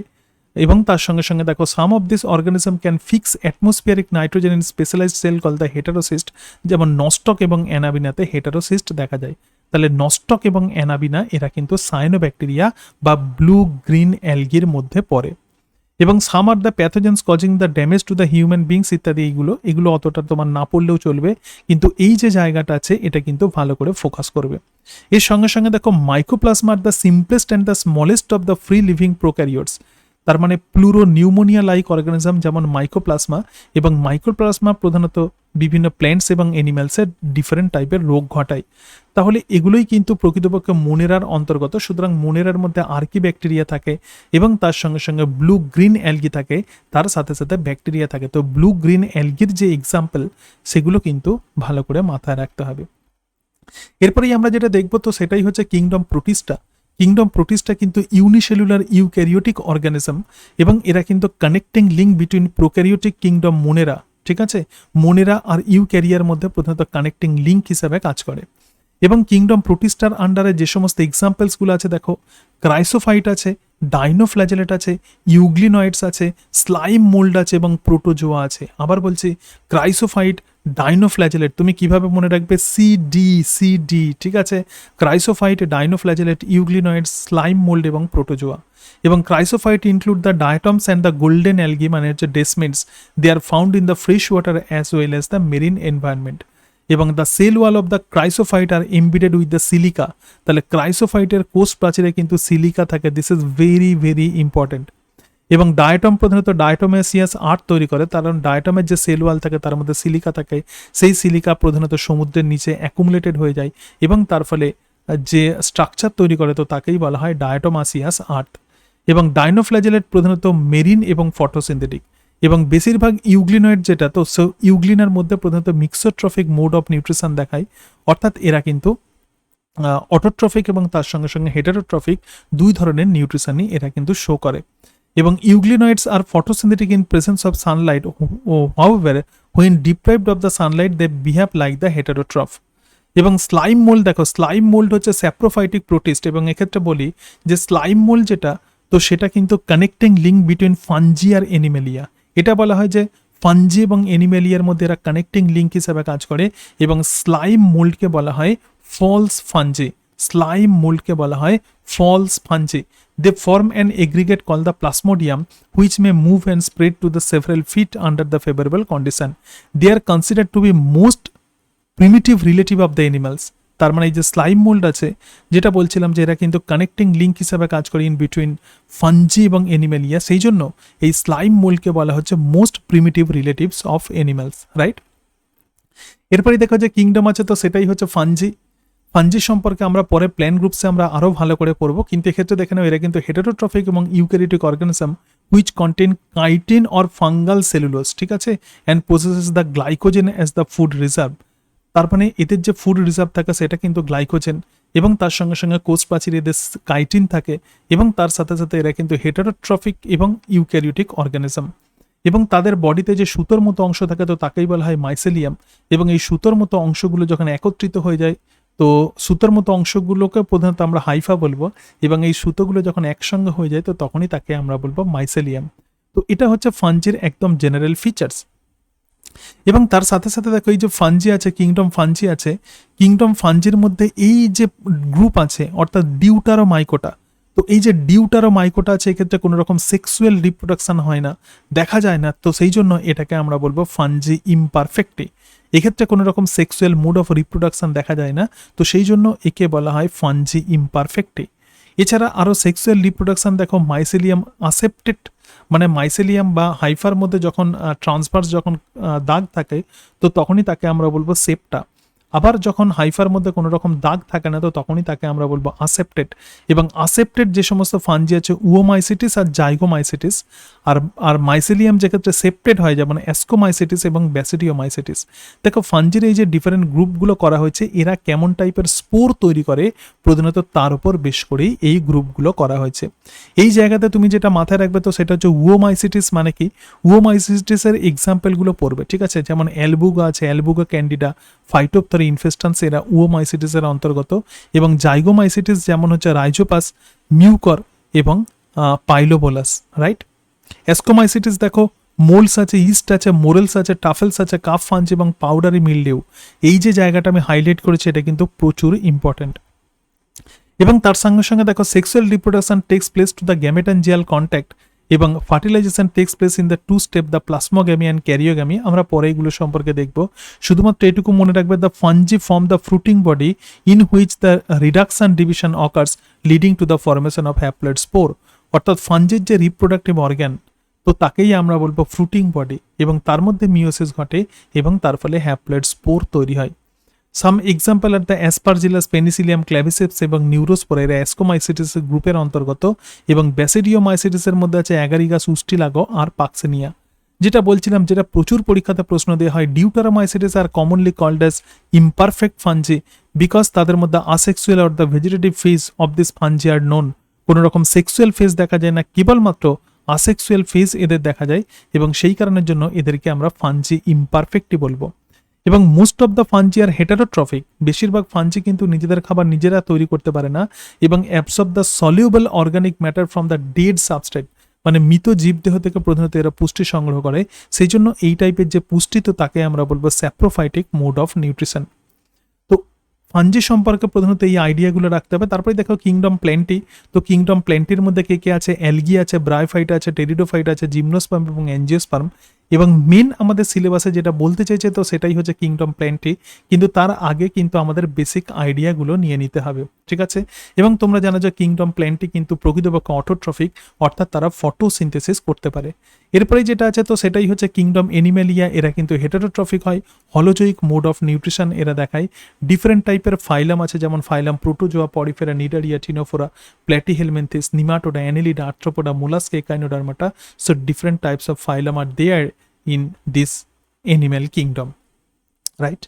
এবং তার সঙ্গে সঙ্গে দেখো some of this organism can fix atmospheric nitrogen in specialised cell called the heterocyst, যেমন নস্টক এবং অ্যানাবিনাতে হেটারোসিস্ট দেখা যায়। তাহলে নস্টক এবং অ্যানাবিনা এরা কিন্তু সায়ানোব্যাকটেরিয়া বা ব্লু গ্রিন অ্যালগির মধ্যে পড়ে। এবং some are the pathogens causing the damage to the human beings ইত্যাদি, এগুলো অতটা তোমার না পড়লেও চলবে, কিন্তু এই যে জায়গাটা আছে এটা কিন্তু ভালো করে ফোকাস করবে। এর সঙ্গে সঙ্গে দেখো mycoplasma are the simplest and the smallest of the free living prokaryotes, তার মানে প্লুরো নিউমোনিয়া লাইক অর্গানিজম যেমন মাইকোপ্লাজমা। এবং মাইক্রোপ্লাজমা প্রধানত বিভিন্ন প্ল্যান্টস এবং অ্যানিম্যালসের ডিফারেন্ট টাইপের রোগ ঘটায়। তাহলে এগুলোই কিন্তু প্রকৃতপক্ষে মোনেরার অন্তর্গত। সুতরাং মোনেরার মধ্যে আর্কি ব্যাকটেরিয়া থাকে এবং তার সঙ্গে সঙ্গে ব্লু গ্রিন অ্যালগি থাকে, তার সাথে সাথে ব্যাকটেরিয়া থাকে। তো ব্লু গ্রিন অ্যালগির যে এক্সাম্পল সেগুলো কিন্তু ভালো করে মাথায় রাখতে হবে। এরপরেই আমরা যেটা দেখবো তো সেটাই হচ্ছে কিংডম প্রোটিস্টা। কিংডম প্রোটিস্টা কিন্তু ইউনিসেলুলার ইউক্যারিওটিক অর্গানিজম এবং এরা কিন্তু connecting link between prokaryotic kingdom মোনেরা, ঠিক আছে, মোনেরা আর ইউক্যারিয়ার মধ্যে প্রধানত কানেক্টিং লিঙ্ক হিসেবে কাজ করে। এবং কিংডম প্রোটিস্টার আন্ডারে যে সমস্ত এক্সাম্পলসগুলো আছে দেখো, ক্রাইসোফাইট আছে, ডাইনোফ্ল্যাজেলেট আছে, ইউগ্লিনয়েডস আছে, স্লাইম মোল্ড আছে এবং প্রোটোজোয়া আছে। আবার বলছি, ক্রাইসোফাইট, ডাইনোফ্ল্যাজেলেট তুমি কিভাবে মনে রাখবে, সিডি, ঠিক আছে, chrysophyte, dinoflagellate, euglenoids, slime mould এবং প্রোটোজোয়া। এবং chrysophyte include the diatoms and the golden algae, মানে হচ্ছে desmids, they are found in the fresh water as well as the marine environment. এবং the cell wall of the chrysophyte are embedded with the silica, তাহলে ক্রাইসোফাইটের কোষ প্রাচীরে কিন্তু silica থাকে, this is very very important. এবং diatom প্রধানত diatomaceous art তৈরি করে, কারণ ডায়াটমের যে সেল ওয়াল থাকে তার মধ্যে সিলিকা থাকে, সেই সিলিকা প্রধানত সমুদ্রের নিচে অ্যাকুমুলেটেড হয়ে যায় এবং তার ফলে যে স্ট্রাকচার তৈরি করে তো তাকেই বলা হয় ডায়াটোমাসিয়াস আর্ট। এবং ডাইনোফ্ল্যাজেলেট প্রধানত মেরিন এবং ফটোসিনথেটিক, এবং বেশিরভাগ ইউগ্লিনয়েড যেটা, তো ইউগ্লিনার মধ্যে প্রধানত মিক্সোট্রফিক মোড অফ নিউট্রিশন দেখায়, অর্থাৎ এরা কিন্তু অটোট্রফিক এবং তার সঙ্গে সঙ্গে হেটারোট্রফিক দুই ধরনের নিউট্রিশনই এরা কিন্তু শো করে। এবং euglenoids are photosynthetic in presence of sunlight, however when deprived of the sunlight they behave like the heterotroph. এবং স্লাইম মোল্ড, দেখো স্লাইম মোল্ড হচ্ছে স্যাপ্রোফাইটিক প্রোটিস্ট, এবং এক্ষেত্রে বলি যে স্লাইম মোল্ড যেটা, তো সেটা কিন্তু কানেক্টিং লিঙ্ক বিটুইন ফানজি আর এনিমেলিয়া। এটা বলা হয় যে ফানজি এবং এনিমেলিয়ার মধ্যে এরা কানেক্টিং লিঙ্ক হিসেবে কাজ করে, এবং স্লাইম মোল্ডকে বলা হয় ফলস ফানজি। স্লাইম মোল্ডকে বলা হয় false fungi. They form an aggregate called the plasmodium, which may move and spread to the several feet under the favorable condition. They are considered to be most primitive relative of the animals. তার মানে এই যে slime mould আছে, যেটা বলছিলাম যে এরা কিন্তু কানেক্টিং লিঙ্ক হিসাবে কাজ করে ইন বিটুইন ফানজি এবং এনিমেলিয়া, সেই জন্য এই স্লাইম মোল্ডকে বলা হচ্ছে most primitive relatives of animals, right. এরপরে দেখো যে কিংডম আছে, তো সেটাই হচ্ছে ফানজি। ফানজি সম্পর্কে আমরা পরে প্ল্যান গ্রুপসে আমরা আরও ভালো করে পড়বো, কিন্তু এক্ষেত্রে দেখে নাও এরা কিন্তু হেটারোট্রফিক এবং eukaryotic organism which contain chitin or fungal cellulose, ঠিক আছে, and processes the glycogen as the food reserve. তার মানে এদের যে ফুড রিজার্ভ থাকে সেটা কিন্তু গ্লাইকোজেন, এবং তার সঙ্গে সঙ্গে কোষ প্রাচীরে এদের কাইটিন থাকে, এবং তার সাথে সাথে এরা কিন্তু হেটারোট্রফিক এবং ইউক্যারিওটিক অর্গানিজম। এবং তাদের বডিতে যে সুতোর মতো অংশ থাকে তো তাকেই বলা হয় মাইসেলিয়াম। এবং এই সুতোর মতো অংশগুলো যখন একত্রিত হয়ে যায়, তো সুতোর মতো অংশগুলোকে প্রধানত আমরা হাইফা বলবো, এবং এই সুতোগুলো যখন একসঙ্গে হয়ে যায় তো তখনই তাকে আমরা বলবো মাইসেলিয়াম। তো এটা হচ্ছে ফানজির একদম জেনারেল ফিচার্স। এবং তার সাথে সাথে দেখো এই যে ফানজি আছে, কিংডম ফানজি আছে, কিংডম ফানজির মধ্যে এই যে গ্রুপ আছে অর্থাৎ ডিউটারোমাইকোটা, তো এই যে ডিউটারোমাইকোটা আছে এক্ষেত্রে কোনো রকম সেক্সুয়াল রিপ্রোডাকশন হয় না, দেখা যায় না, তো সেই জন্য এটাকে আমরা বলবো ফানজি ইমপারফেক্টি। এক্ষেত্রে কোনো রকম সেক্সুয়াল মোড অফ রিপ্রোডাকশন দেখা যায় না, তো সেই জন্য একে বলা হয় ফানজি ইমপারফেক্টি। এছাড়া আরও সেক্সুয়াল রিপ্রোডাকশন দেখো মাইসেলিয়াম আসেপ্টেড, মানে মাইসেলিয়াম বা হাইফার মধ্যে যখন ট্রান্সভার্স যখন দাগ থাকে তো তখনই তাকে আমরা বলবো সেপ্টা। আবার যখন হাইফার মধ্যে কোনো রকম দাগ থাকে না তো তখনই তাকে আমরা বলবো আসেপ্টেড। এবং আসেপ্টেড যে সমস্ত ফানজি আছে উওমাইসিটিস আর জাইগোমাইসিটিস, আর মাইসেলিয়াম যেক্ষেত্রে সেপ্টেড হয় যেমন অ্যাস্কোমাইসিটিস এবং ব্যাসিডিওমাইসিটিস। দেখো ফানজির এই যে ডিফারেন্ট গ্রুপগুলো করা হয়েছে, এরা কেমন টাইপের স্পোর তৈরি করে প্রধানত তার উপর বেশ করেই এই গ্রুপগুলো করা হয়েছে। এই জায়গাতে তুমি যেটা মাথায় রাখবে তো সেটা হচ্ছে উওমাইসিটিস মানে কি, উওমাইসিটিসের এক্সাম্পলগুলো পড়বে, ঠিক আছে, যেমন অ্যালবুগা আছে, অ্যালবুগা ক্যান্ডিডা, ফাইটোপথেরা ইনফেস্টান্স, এরা উওমাইসিটিসের অন্তর্গত। এবং জাইগোমাইসিটিস যেমন হচ্ছে রাইজোপাস, মিউকর এবং পাইলোবোলাস, রাইট। অ্যাস্কোমাইসিটিস দেখো মোলস আছে, ইস্ট আছে, মোরেলস আছে, টাফেলস আছে, কাফ ফাঞ্জ এবং পাউডারি মিলডেউ। এই যে জায়গাটা আমি হাইলাইট করেছি এটা কিন্তু প্রচুর ইম্পর্টেন্ট। এবং তার সঙ্গে সঙ্গে দেখো sexual reproduction takes place to the gametangial contact, এবং fertilisation takes place in the two step the plasmogamy and karyogamy. আমরা পরে এগুলো সম্পর্কে দেখব, শুধুমাত্র এটুকু মনে রাখবে the fungi form the fruiting body in which the reduction division occurs leading to the formation of haploid spore. অর্থাৎ ফানজির যে রিপ্রোডাক্টিভ অর্গ্যান তো তাকেই আমরা বলবো ফ্রুটিং বডি, এবং তার মধ্যে মিওসিস ঘটে এবং তার ফলে হ্যাপ্লয়েড স্পোর তৈরি হয়। Some example are the Aspergillus, Penicillium, Claviceps এবং নিউরোস্পোরা, এরা অ্যাস্কোমাইসিটিস গ্রুপের অন্তর্গত। এবং ব্যাসিডিওমাইসিটিসের মধ্যে আছে অ্যাগারিগাস, উস্টিলাগো আর পাক্সেনিয়া। যেটা বলছিলাম, যেটা প্রচুর পরীক্ষাতে প্রশ্ন দেওয়া হয়, deuteromycetes are commonly called as imperfect fungi because তাদের মধ্যে asexual or the vegetative phase of this fungi are known. কোনো রকম সেক্সুয়াল ফেজ দেখা যায় না, কেবলমাত্র আসেক্সুয়াল ফেজ এদের দেখা যায়, এবং সেই কারণের জন্য এদেরকে আমরা ফানজি ইমপারফেক্টই বলবো। এবং most of the fungi R heterotrophic, বেশিরভাগ ফানজি কিন্তু নিজেদের খাবার নিজেরা তৈরি করতে পারে না, এবং absorb the soluble organic matter from the dead substrate, মানে মৃত জীবদেহ থেকে প্রধানত এরা পুষ্টি সংগ্রহ করে, সেই জন্য এই টাইপের যে পুষ্টি তো তাকে আমরা বলবো স্যাপ্রোফাইটিক মোড অফ নিউট্রিশন। তো ফানজি সম্পর্কে প্রধানত এই আইডিয়াগুলো রাখতে হবে। তারপরে দেখো কিংডম প্ল্যান্টি, তো কিংডম প্ল্যান্টির মধ্যে কে কে আছে, অ্যালগি আছে, ব্রায়োফাইট আছে, টেরিডোফাইট আছে, জিমনোস্পার্ম এবং অ্যাঞ্জিওস্পার্ম। এবং মেন আমাদের সিলেবাসে যেটা বলতে চাইছে তো সেটাই হচ্ছে কিংডম প্ল্যান্টি, কিন্তু তার আগে কিন্তু আমাদের বেসিক আইডিয়াগুলো নিয়ে নিতে হবে, ঠিক আছে। এবং তোমরা জানো যে কিংডম প্ল্যান্টি কিন্তু প্রকৃতপক্ষে অটোট্রফিক, অর্থাৎ তারা ফটোসিনথেসিস করতে পারে। এরপরে যেটা আছে তো সেটাই হচ্ছে কিংডম অ্যানিমালিয়া, এরা কিন্তু হেটারোট্রফিক হয়, হলোজোইক মোড অফ নিউট্রিশন এরা দেখায়। ডিফারেন্ট টাইপের ফাইলাম আছে, যেমন phylum protozoa, porifera, cnidaria, ctenophora, platyhelminthes, nematoda, annelida, arthropoda, mollusca, echinodermata. So different types of phylum are there in this animal kingdom, right.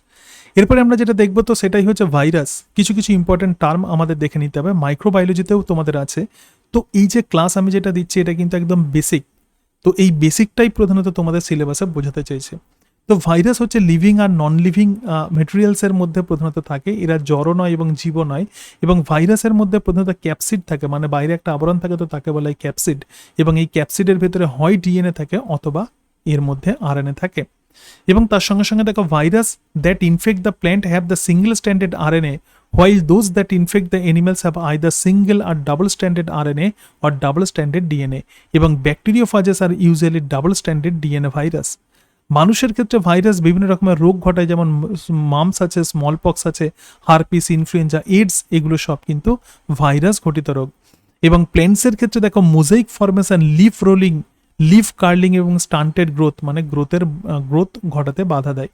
এরপরে আমরা যেটা দেখবো তো সেটাই হচ্ছে ভাইরাস। কিছু কিছু ইম্পর্টেন্ট টার্ম আমাদের দেখে নিতে হবে, মাইক্রোবায়োলজিতেও তোমাদের আছে। তো এই যে ক্লাস আমি যেটা দিচ্ছি এটা কিন্তু একদম বেসিক, তো এই বেসিকটাই প্রধানত তোমাদের সিলেবাসে বোঝাতে চাইছে। তো ভাইরাস হচ্ছে লিভিং আর নন লিভিং মেটেরিয়ালসের মধ্যে প্রধানত থাকে, এরা জড় নয় এবং জীব নয়। এবং ভাইরাসের মধ্যে প্রধানত ক্যাপসিড থাকে, মানে বাইরে একটা আবরণ থাকে, তো তাকে বলা হয় ক্যাপসিড। এবং এই ক্যাপসিডের ভেতরে হয় ডিএনএ থাকে অথবা এর মধ্যে আরএনএ থাকে। এবং তার সঙ্গে সঙ্গে দেখো virus that infect the plant have the single standard RNA, while those that infect the animals have either single or double stranded RNA or double stranded DNA, এবং bacteriophages are usually double standard DNA virus. মানুষের ক্ষেত্রে virus বিভিন্ন রকমের রোগ ঘটায়, যেমন mum's আছে, small pox আছে, হারপিস, ইনফ্লুয়েঞ্জা, এইডস, এগুলো সব কিন্তু ভাইরাস ঘটিত রোগ। এবং প্ল্যান্টসের ক্ষেত্রে দেখো mosaic formation, leaf rolling, leaf curling এবং স্টান্টেড গ্রোথ, মানে গ্রোথ ঘটাতে বাধা দেয়।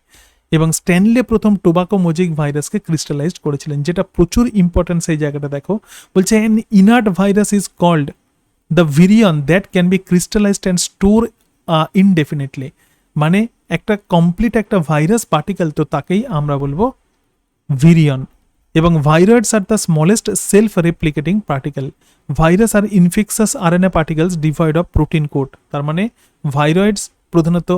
এবং স্ট্যানলে প্রথম টোবাকো মোজাইক ভাইরাসকে ক্রিস্টালাইজড করেছিলেন, যেটা প্রচুর ইম্পর্টেন্স এই জায়গাটা দেখো। বলছে an inert virus is called the virion that can be crystallized and store indefinitely, মানে একটা কমপ্লিট একটা ভাইরাস পার্টিকেল, তো তাকেই আমরা বলবো ভিরিয়ন। এবং viroids are the smallest self replicating particle. Virus are infectious RNA particles devoid of protein code, তার মানে ভাইরয়েডস প্রধানত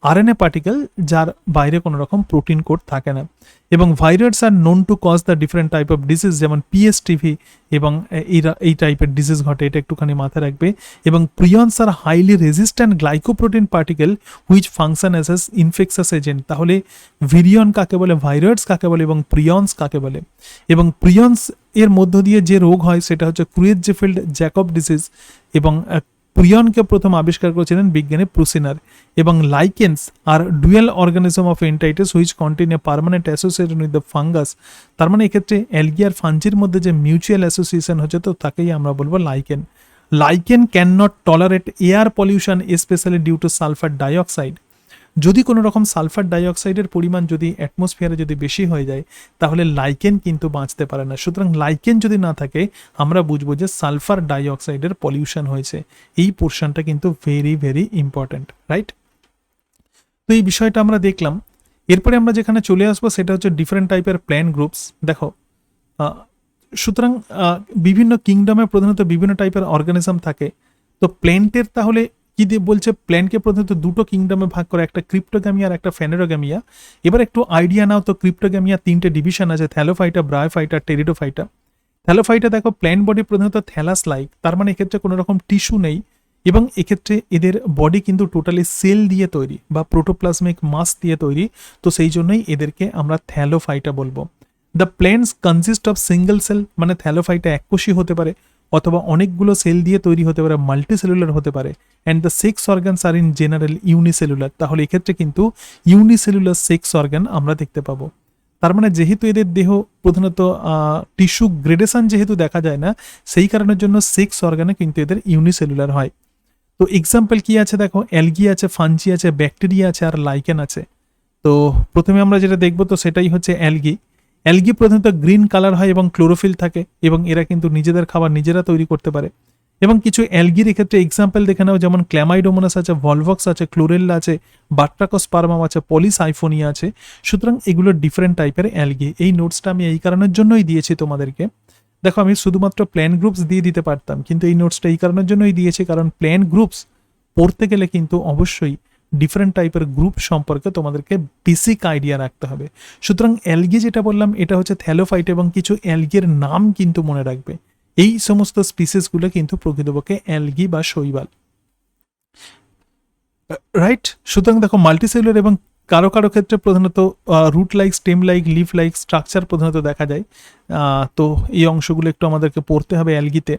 আরএনএ পার্টিকেল যার বাইরে কোনো রকম প্রোটিন কোড থাকে না। এবং viroids are known to cause the different type of disease, যেমন পিএসটিভি, এবং এই টাইপের ডিজিজ ঘটে, এটা একটুখানি মাথায় রাখবে। এবং prions are highly resistant glycoprotein particle which function as as infectious agent. তাহলে ভিরিয়ন কাকে বলে, ভাইরয়েডস কাকে বলে, এবং প্রিয়ন্স কাকে বলে। এবং প্রিয়ন্স এর মধ্য দিয়ে যে রোগ হয় সেটা হচ্ছে ক্রুয়েজ-জেফিল্ড জ্যাকব ডিজিজ। এবং প্রিয়নকে প্রথম আবিষ্কার করেছিলেন বিজ্ঞানী প্রুসিনার। এবং lichens are dual organism of entities which contain a permanent association with the fungus, তার মানে এক্ষেত্রে অ্যালগি আর ফাঞ্জির মধ্যে যে মিউচুয়াল অ্যাসোসিয়েশন হচ্ছে, তো তাকেই আমরা বলবো lichen. Lichen can not tolerate air pollution specially due to sulphur dioxide. যদি কোনো রকম সালফার ডাইঅক্সাইডের পরিমাণ যদি অ্যাটমসফিয়ারে যদি বেশি হয়ে যায়, তাহলে লাইকেন কিন্তু বাঁচতে পারে না। সুতরাং লাইকেন যদি না থাকে, আমরা বুঝবো যে সালফার ডাইঅক্সাইডের পলিউশন হয়েছে। এই পোর্শনটা কিন্তু ভেরি ভেরি ইম্পর্ট্যান্ট, রাইট। তো এই বিষয়টা আমরা দেখলাম। এরপরে আমরা যেখানে চলে আসবো সেটা হচ্ছে ডিফারেন্ট টাইপের প্ল্যান্ট গ্রুপস। দেখো সুতরাং বিভিন্ন কিংডমে প্রধানত বিভিন্ন টাইপের অর্গানিজম থাকে। তো প্ল্যান্টের তাহলে কি দিয়ে বলছে, প্ল্যান্টকে প্রধানত দুটো কিংডমে ভাগ করে, একটা ক্রিপ্টোগ্যামিয়া আর একটা ফেনেরোগ্যামিয়া। এবার একটু আইডিয়া নাও তো, ক্রিপ্টোগ্যামিয়া তিনটে ডিভিশন আছে, থ্যালোফাইটা, ব্রায়োফাইটা, টেরিডোফাইটা। থ্যালোফাইটা দেখো প্ল্যান্ট বডি প্রধানত থ্যালাস লাইক, তার মানে এক্ষেত্রে কোনো রকম টিস্যু নেই। এবং এক্ষেত্রে এদের বডি কিন্তু টোটালি সেল দিয়ে তৈরি বা প্রোটোপ্লাজমিক মাস দিয়ে তৈরি, তো সেই জন্যই এদেরকে আমরা থ্যালোফাইটা বলবো। The plants consist of single cell, মানে থ্যালোফাইটা এককোষী হতে পারে অথবা অনেকগুলো সেল দিয়ে তৈরি হতে পারে, মাল্টিসেলুলার হতে পারে। And the sex organs are in general unicellular, তাহলে এক্ষেত্রে কিন্তু ইউনিসেলুলার সেক্স অর্গান আমরা দেখতে পাবো। তার মানে যেহেতু এদের দেহ প্রধানত টিস্যু গ্রেডেশন যেহেতু দেখা যায় না, সেই কারণের জন্য সেক্স অর্গানে কিন্তু এদের ইউনিসেলুলার হয়। তো এক্সাম্পল কি আছে দেখো, অ্যালগি আছে, ফাঞ্জি আছে, ব্যাকটেরিয়া আছে আর লাইকেন আছে। তো প্রথমে আমরা যেটা দেখবো তো সেটাই হচ্ছে অ্যালগি। অ্যালগি প্রধানত গ্রিন কালার হয় এবং ক্লোরোফিল থাকে, এবং এরা কিন্তু নিজেদের খাবার নিজেরা তৈরি করতে পারে। এবং কিছু অ্যালগির এক্ষেত্রে এক্সাম্পল দেখে নাও, যেমন ক্ল্যামাইডোমোনাস আছে, ভলভক্স আছে, ক্লোরেল্লা আছে, বাট্রাকোস্পার্মাম আছে, পলিসাইফোনিয়া আছে। সুতরাং এগুলো ডিফারেন্ট টাইপের অ্যালগি। এই নোটসটা আমি এই কারণের জন্যই দিয়েছি তোমাদেরকে। দেখো আমি শুধুমাত্র প্ল্যান্ট গ্রুপস দিয়ে দিতে পারতাম, কিন্তু এই নোটসটা এই কারণের জন্যই দিয়েছি, কারণ প্ল্যান্ট গ্রুপস পড়তে গেলে কিন্তু অবশ্যই ডিফারেন্ট টাইপের গ্রুপ সম্পর্কে তোমাদেরকে বেসিক আইডিয়া রাখতে হবে। সুতরাং অ্যালগি যেটা বললাম এটা হচ্ছে থ্যালোফাইট, এবং কিছু অ্যালগির নাম কিন্তু মনে রাখবে। এই সমস্ত স্পিসিসগুলো কিন্তু প্রকৃতপক্ষে অ্যালগি বা শৈবাল, রাইট। সুতরাং দেখো মাল্টিসেলুলার এবং কারো কারো ক্ষেত্রে প্রধানত root like, stem like, leaf like structure প্রধানত দেখা যায়। তো এই অংশগুলো একটু আমাদেরকে পড়তে হবে অ্যালগিতে।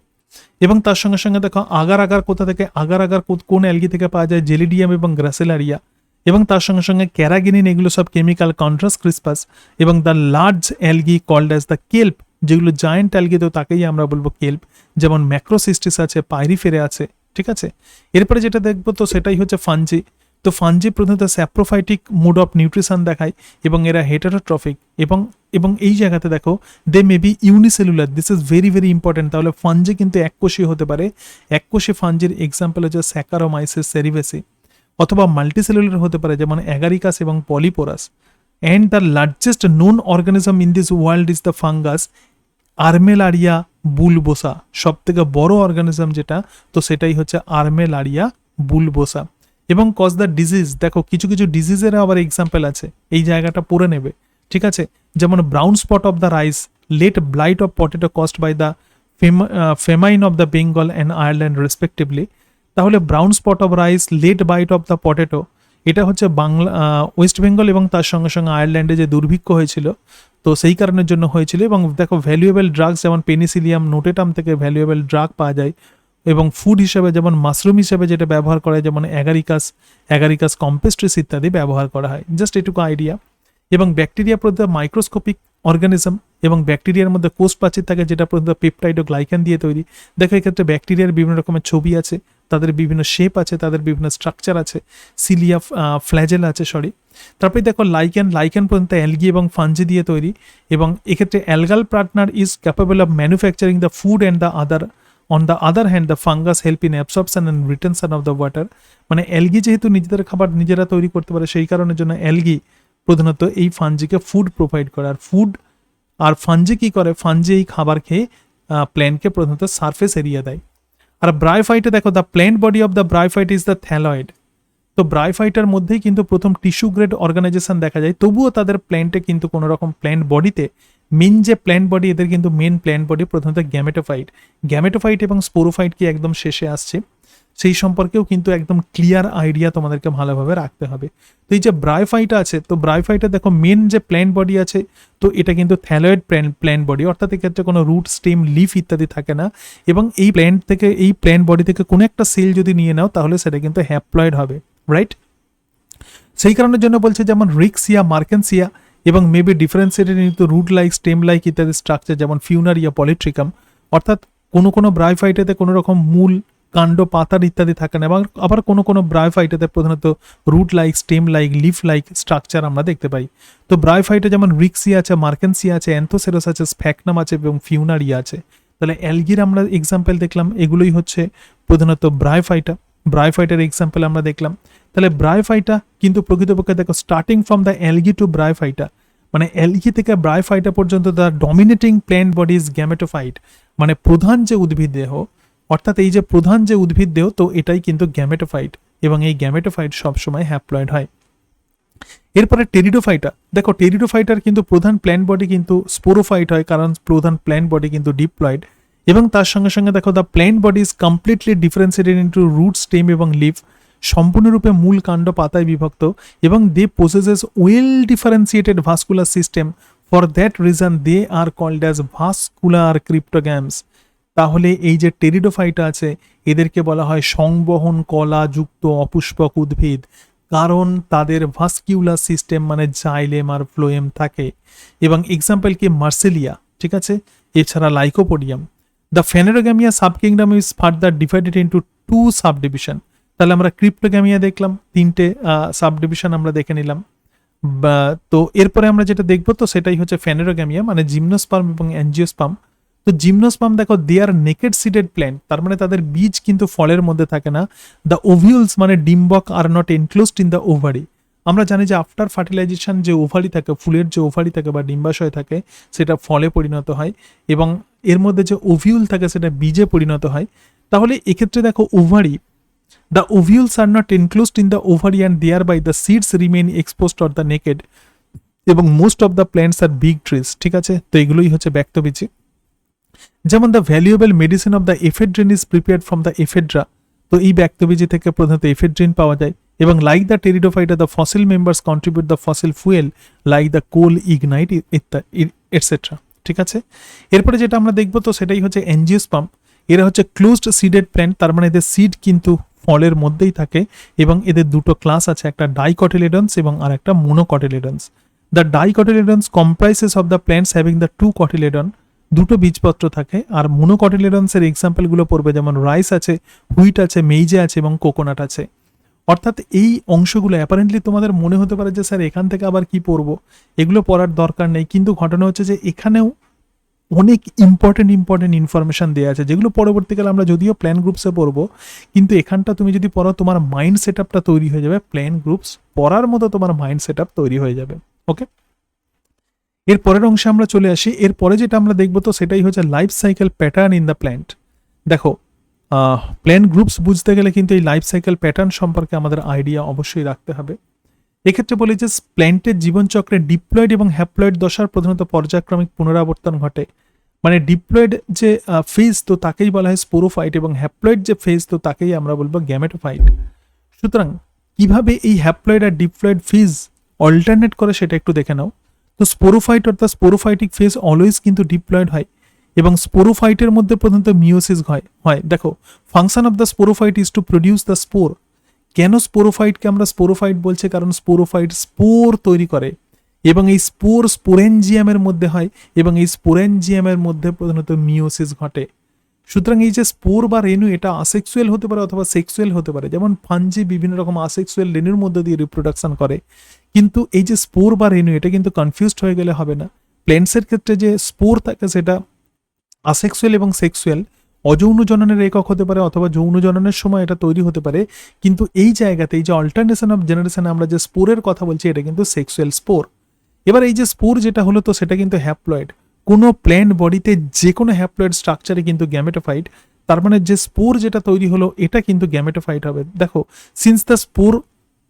এবং তার সঙ্গে সঙ্গে দেখো আগার আগার কোথা থেকে, আগার আগার কোন অ্যালগি থেকে পাওয়া যায়, জেলিডিয়াম এবং গ্রাসেলারিয়া। এবং তার সঙ্গে সঙ্গে ক্যারাগিনিন, এগুলো সব কেমিক্যাল কন্ট্রাস্ট ক্রিসপাস, এবং the large algae called as the kelp, যেগুলো জায়েন্ট অ্যালগি, তো তাকেই আমরা বলবো কেল্প, যেমন ম্যাক্রোসিস্টিস আছে, পাইরিফেরা আছে, ঠিক আছে। এরপরে যেটা দেখবো তো সেটাই হচ্ছে ফাঞ্জি। তো ফাঞ্জি প্রধানত স্যাপ্রোফাইটিক মোড অফ নিউট্রিশন দেখায় এবং এরা হেটারোট্রফিক, এবং এই জায়গাতে দেখো they may be unicellular, this is very very important. তাহলে ফাঞ্জি কিন্তু এককোষী হতে পারে। এককোষী ফাঞ্জির এক্সাম্পল হচ্ছে স্যাকারোমাইসিস সেরিভেসি, অথবা মাল্টিসেলুলার হতে পারে যেমন অ্যাগারিকাস এবং polyporus. And the largest known organism in this world is the fungus armillaria bulbosa. সব থেকে বড় অর্গানিজম যেটা, তো সেটাই হচ্ছে আর্মেলারিয়া বুলবোসা। এবং কজ দ্য ডিজিজ, দেখো কিছু কিছু ডিজিজের আবার এক্সাম্পল আছে, এই জায়গাটা পড়ে নেবে, ঠিক আছে। যেমন brown spot of the rice, late blight of potato caused by the famine of the Bengal and Ireland respectively. তাহলে brown spot of rice, late blight of the potato, এটা হচ্ছে বাংলা ওয়েস্ট বেঙ্গল এবং তার সঙ্গে সঙ্গে আয়ারল্যান্ডে যে দুর্ভিক্ষ হয়েছিল, তো সেই কারণের জন্য হয়েছিল। এবং দেখো ভ্যালুয়েবল ড্রাগস যেমন পেনিসিলিয়াম নোটেটাম থেকে ভ্যালুয়েবল ড্রাগ পাওয়া যায়, এবং ফুড হিসেবে যেমন মাশরুম হিসেবে যেটা ব্যবহার করা হয়, যেমন অ্যাগারিকাস কম্পেস্ট্রিস ইত্যাদি ব্যবহার করা হয়। জাস্ট এটুকু আইডিয়া। এবং ব্যাকটেরিয়া প্রধানত মাইক্রোস্কোপিক অর্গানিজম, এবং ব্যাকটেরিয়ার মধ্যে কোষ প্রাচীর থাকে যেটা প্রধানত পেপটাইড ও গ্লাইকান দিয়ে তৈরি। দেখো এক্ষেত্রে ব্যাকটেরিয়ার বিভিন্ন রকমের ছবি আছে, তাদের বিভিন্ন শেপ আছে, তাদের বিভিন্ন স্ট্রাকচার আছে, সিলিয়া ফ্ল্যাজেল আছে, তারপরে দেখো লাইকেন পর্যন্ত অ্যালগি এবং ফাঞ্জি দিয়ে তৈরি, এবং এক্ষেত্রে algal partner is capable of manufacturing the food and the other. On the other hand the fungus help in absorption and retention of the water. মানে অ্যালগি যেহেতু নিজেদের খাবার নিজেরা তৈরি করতে পারে, সেই কারণের জন্য অ্যালগি প্রধানত এই ফাঞ্জিকে ফুড প্রোভাইড করে। আর ফাঞ্জি কি করে, ফাঞ্জি এই খাবার খেয়ে প্ল্যান্টকে প্রধানত সারফেস এরিয়া দেয়। আর ব্রায়োফাইটে দেখো the plant body of the bryophyte is the thalloid. তো ব্রায়োফাইটার মধ্যেই কিন্তু প্রথম টিস্যু গ্রেড অর্গানাইজেশন দেখা যায়, তবুও তাদের প্ল্যান্টে কিন্তু কোনো রকম প্ল্যান্ট বডিতে মেন যে প্ল্যান্ট বডি, এদের কিন্তু মেন প্ল্যান্ট বডি প্রধানত গ্যামেটোফাইট এবং স্পোরোফাইট কি একদম শেষে আসছে, সেই সম্পর্কেও কিন্তু একদম ক্লিয়ার আইডিয়া তোমাদেরকে ভালোভাবে রাখতে হবে। তো এই যে ব্রায়োফাইটা আছে, তো ব্রায়োফাইটে দেখো মেন যে প্ল্যান্ট বডি আছে, তো এটা কিন্তু থ্যালয়েড প্ল্যান্ট বডি, অর্থাৎ এক্ষেত্রে কোনো রুট, স্টেম, লিফ ইত্যাদি থাকে না। এবং এই প্ল্যান্ট বডি থেকে কোনো একটা সেল যদি নিয়ে নাও, তাহলে সেটা কিন্তু হ্যাপ্লয়েড হবে, রাইট। সেই কারণের জন্য বলছে যেমন রিক্সিয়া, মার্কেন্সিয়া, এবং may be differentiated into root like, stem like ইত্যাদি স্ট্রাকচার, যেমন ফিউনারিয়া, পলিট্রিকাম। অর্থাৎ কোনো ব্রায়োফাইটেতে কোনো রকম মূল, কাণ্ড, পাতার ইত্যাদি থাকে না, এবং আবার কোনো ব্রায়োফাইটেতে প্রধানত root like, stem like, leaf like structure আমরা দেখতে পাই। তো ব্রায়োফাইটে যেমন রিক্সিয়া আছে, মার্কেন্সিয়া আছে, অ্যান্থোসেরাস আছে, স্ফ্যাকনাম আছে এবং ফিউনারিয়া আছে। তাহলে অ্যালগির আমরা এক্সাম্পল দেখলাম, এগুলোই হচ্ছে প্রধানত ব্রায়োফাইটের এক্সাম্পল আমরা দেখলাম। তাহলে ব্রায়োফাইটা কিন্তু প্রকৃতপক্ষে দেখো starting from the algae to Bryophyta, মানে অ্যালগি থেকে ব্রায়োফাইটা পর্যন্ত the dominating plant body is gametophyte, মানে প্রধান যে উদ্ভিদ দেহ, অর্থাৎ এই যে প্রধান যে উদ্ভিদ দেহ, তো এটাই কিন্তু গ্যামেটোফাইট, এবং এই গ্যামেটোফাইট সবসময় হ্যাপ্লয়েড হয়। এরপরে টেরিডোফাইটা, দেখো টেরিডোফাইটার কিন্তু প্রধান প্ল্যান্ট বডি কিন্তু স্পোরোফাইট হয়, কারণ প্রধান প্ল্যান্ট বডি কিন্তু ডিপ্লয়েড। এবং তার সঙ্গে সঙ্গে দেখো the plant body is completely differentiated into root, stem এবং লিফ, সম্পূর্ণরূপে মূল, কাণ্ড, পাতায় বিভক্ত, এবং they possesses well differentiated vascular system, for that reason they are called as vascular cryptogams. তাহলে এই যে টেরিডোফাইটা আছে, এদেরকে বলা হয় সংবহন কলা যুক্ত অপুষ্পক উদ্ভিদ, কারণ তাদের ভাস্কিউলার সিস্টেম মানে জাইলেম আর ফ্লোয়েম থাকে। এবং এক্সাম্পল কি মার্সেলিয়া, ঠিক আছে, এছাড়া lycopodium. The phanerogamia subkingdom is further divided into 2 subdivision. তাহলে আমরা ক্রিপ্টোগ্যামিয়া দেখলাম, 3টে সাবডিভিশন আমরা দেখে নিলাম। তো এরপরে আমরা যেটা দেখবো, তো সেটাই হচ্ছে ফেনেরোগ্যামিয়া, মানে জিমনোস্পার্ম এবং অ্যাঞ্জিওস্পার্ম। তো জিমনোস্পার্ম দেখো দে আর নেকেড সিডেড প্ল্যান্ট, তার মানে তাদের বীজ কিন্তু ফলের মধ্যে থাকে না। দ্য ওভিউলস মানে ডিম্বক are not enclosed in the ovary. আমরা জানি যে আফটার ফার্টিলাইজেশন যে ওভারি থাকে, ফুলের যে ওভারি থাকে বা ডিম্বাশয় থাকে, সেটা ফলে পরিণত হয়, এবং এর মধ্যে যে ওভিউল থাকে সেটা বীজে পরিণত হয়। তাহলে এক্ষেত্রে দেখো ovary, the ovules are not enclosed in the ovary and thereby the seeds remain exposed or the naked, এবং most of the plants are big trees, ঠিক আছে। তো এগুলোই হচ্ছে ব্যক্তবীজি। যেমন the valuable medicine of the ephedrine is prepared from the Ephedra, তো এই ব্যক্তবীজি থেকে প্রধানত এফেড্রিন পাওয়া যায়। এবং like the Pteridophyta the fossil members contribute the fossil fuel like the coal, lignite etcetera, ঠিক আছে। এরপরে যেটা আমরা দেখবো, তো সেটাই হচ্ছে অ্যাঞ্জিওস্পার্ম। এরা হচ্ছে ক্লোজড সিডেড প্ল্যান্ট, তার মানে এদের সিড কিন্তু ফলের মধ্যেই থাকে এবং এদের দুটো ক্লাস আছে, একটা ডাইকটিলেডন্স এবং আর একটা monocotyledons. The dicotyledons comprises of the plants having the two cotyledon, দুটো বীজপত্র থাকে। আর মোনোকটিলেডন্সের এক্সাম্পলগুলো পড়বে, যেমন রাইস আছে, হুইট আছে, মেইজে আছে এবং কোকোনাট আছে। অর্থাৎ এই অংশগুলো অ্যাপারেন্টলি তোমাদের মনে হতে পারে যে স্যার এখান থেকে আবার কি পড়বো, এগুলো পড়ার দরকার নেই, কিন্তু ঘটনা হচ্ছে যে এখানেও অনেক ইম্পর্টেন্ট ইনফরমেশন দেওয়া আছে, যেগুলো পরবর্তীকালে আমরা যদিও প্ল্যান গ্রুপসে পড়বো, কিন্তু এখানটা তুমি যদি পড়ো তোমার মাইন্ড সেট আপটা তৈরি হয়ে যাবে, প্ল্যান গ্রুপস পড়ার মতো তোমার মাইন্ড সেট আপ তৈরি হয়ে যাবে। ওকে, এর পরের অংশে আমরা চলে আসি। এরপরে যেটা আমরা দেখবো তো সেটাই হচ্ছে life cycle pattern in the plant. দেখো, প্ল্যান গ্রুপস বুঝতে গেলে কিন্তু এই লাইফ সাইকেল প্যাটার্ন সম্পর্কে আমাদের আইডিয়া অবশ্যই রাখতে হবে। এক্ষেত্রে বলি যে প্ল্যান্টের জীবনচক্রে ডিপ্লয়েড এবং হ্যাপ্লয়েড দশার প্রধানত পর্যায়ক্রমিক পুনরাবর্তন ঘটে। মানে ডিপ্লয়েড যে ফেজ তো তাকেই বলা হয় স্পোরোফাইট, এবং হ্যাপ্লয়েড যে ফেজ তো তাকেই আমরা বলবো গ্যামেটোফাইট। সুতরাং কিভাবে এই হ্যাপ্লয়েড আর ডিপ্লয়েড ফেজ অল্টারনেট করে সেটা একটু দেখে নাও। তো স্পোরোফাইট অর্থাৎ স্পোরোফাইটিক ফেজ অলওয়েজ কিন্তু ডিপ্লয়েড হয়, এবং স্পোরোফাইটের মধ্যে প্রধানত মিওসিস হয়। দেখো, function of the sporophyte is to produce the spore. কেন স্পোরোফাইটকে আমরা স্পোরোফাইট বলছি? কারণ স্পোরোফাইট স্পোর তৈরি করে, এবং এই স্পোর স্পোরেনজিয়ামের মধ্যে হয়, এবং এই স্পোরেনজিয়ামের মধ্যে প্রধানত মিওসিস ঘটে। সুতরাং এই যে স্পোর বা রেণু, এটা আসেক্সুয়াল হতে পারে অথবা সেক্সুয়াল হতে পারে। যেমন ফাঞ্জি বিভিন্ন রকম আসেক্সুয়াল রেণুর মধ্যে দিয়ে রিপ্রোডাকশন করে, কিন্তু এই যে স্পোর বা রেণু, এটা কিন্তু কনফিউজড হয়ে গেলে হবে না। প্ল্যান্টসের ক্ষেত্রে যে স্পোর থাকে সেটা আসেক্সুয়াল এবং সেক্সুয়াল, অযৌন জননের একক হতে পারে অথবা যৌন জননের সময় এটা তৈরি হতে পারে। কিন্তু এই জায়গাতে এই যে অল্টারনেশন অফ জেনারেশন আমরা যে স্পোরের কথা বলছি, এটা কিন্তু সেক্সুয়াল স্পোর। এবার এই যে স্পোর যেটা হলো তো সেটা কিন্তু হ্যাপ্লয়েড। কোনো প্ল্যান্ট বডিতে যে কোনো হ্যাপ্লয়েড স্ট্রাকচারে কিন্তু গ্যামেটোফাইট, তার মানে যে স্পোর যেটা তৈরি হলো এটা কিন্তু গ্যামেটোফাইট হবে। দেখো, since the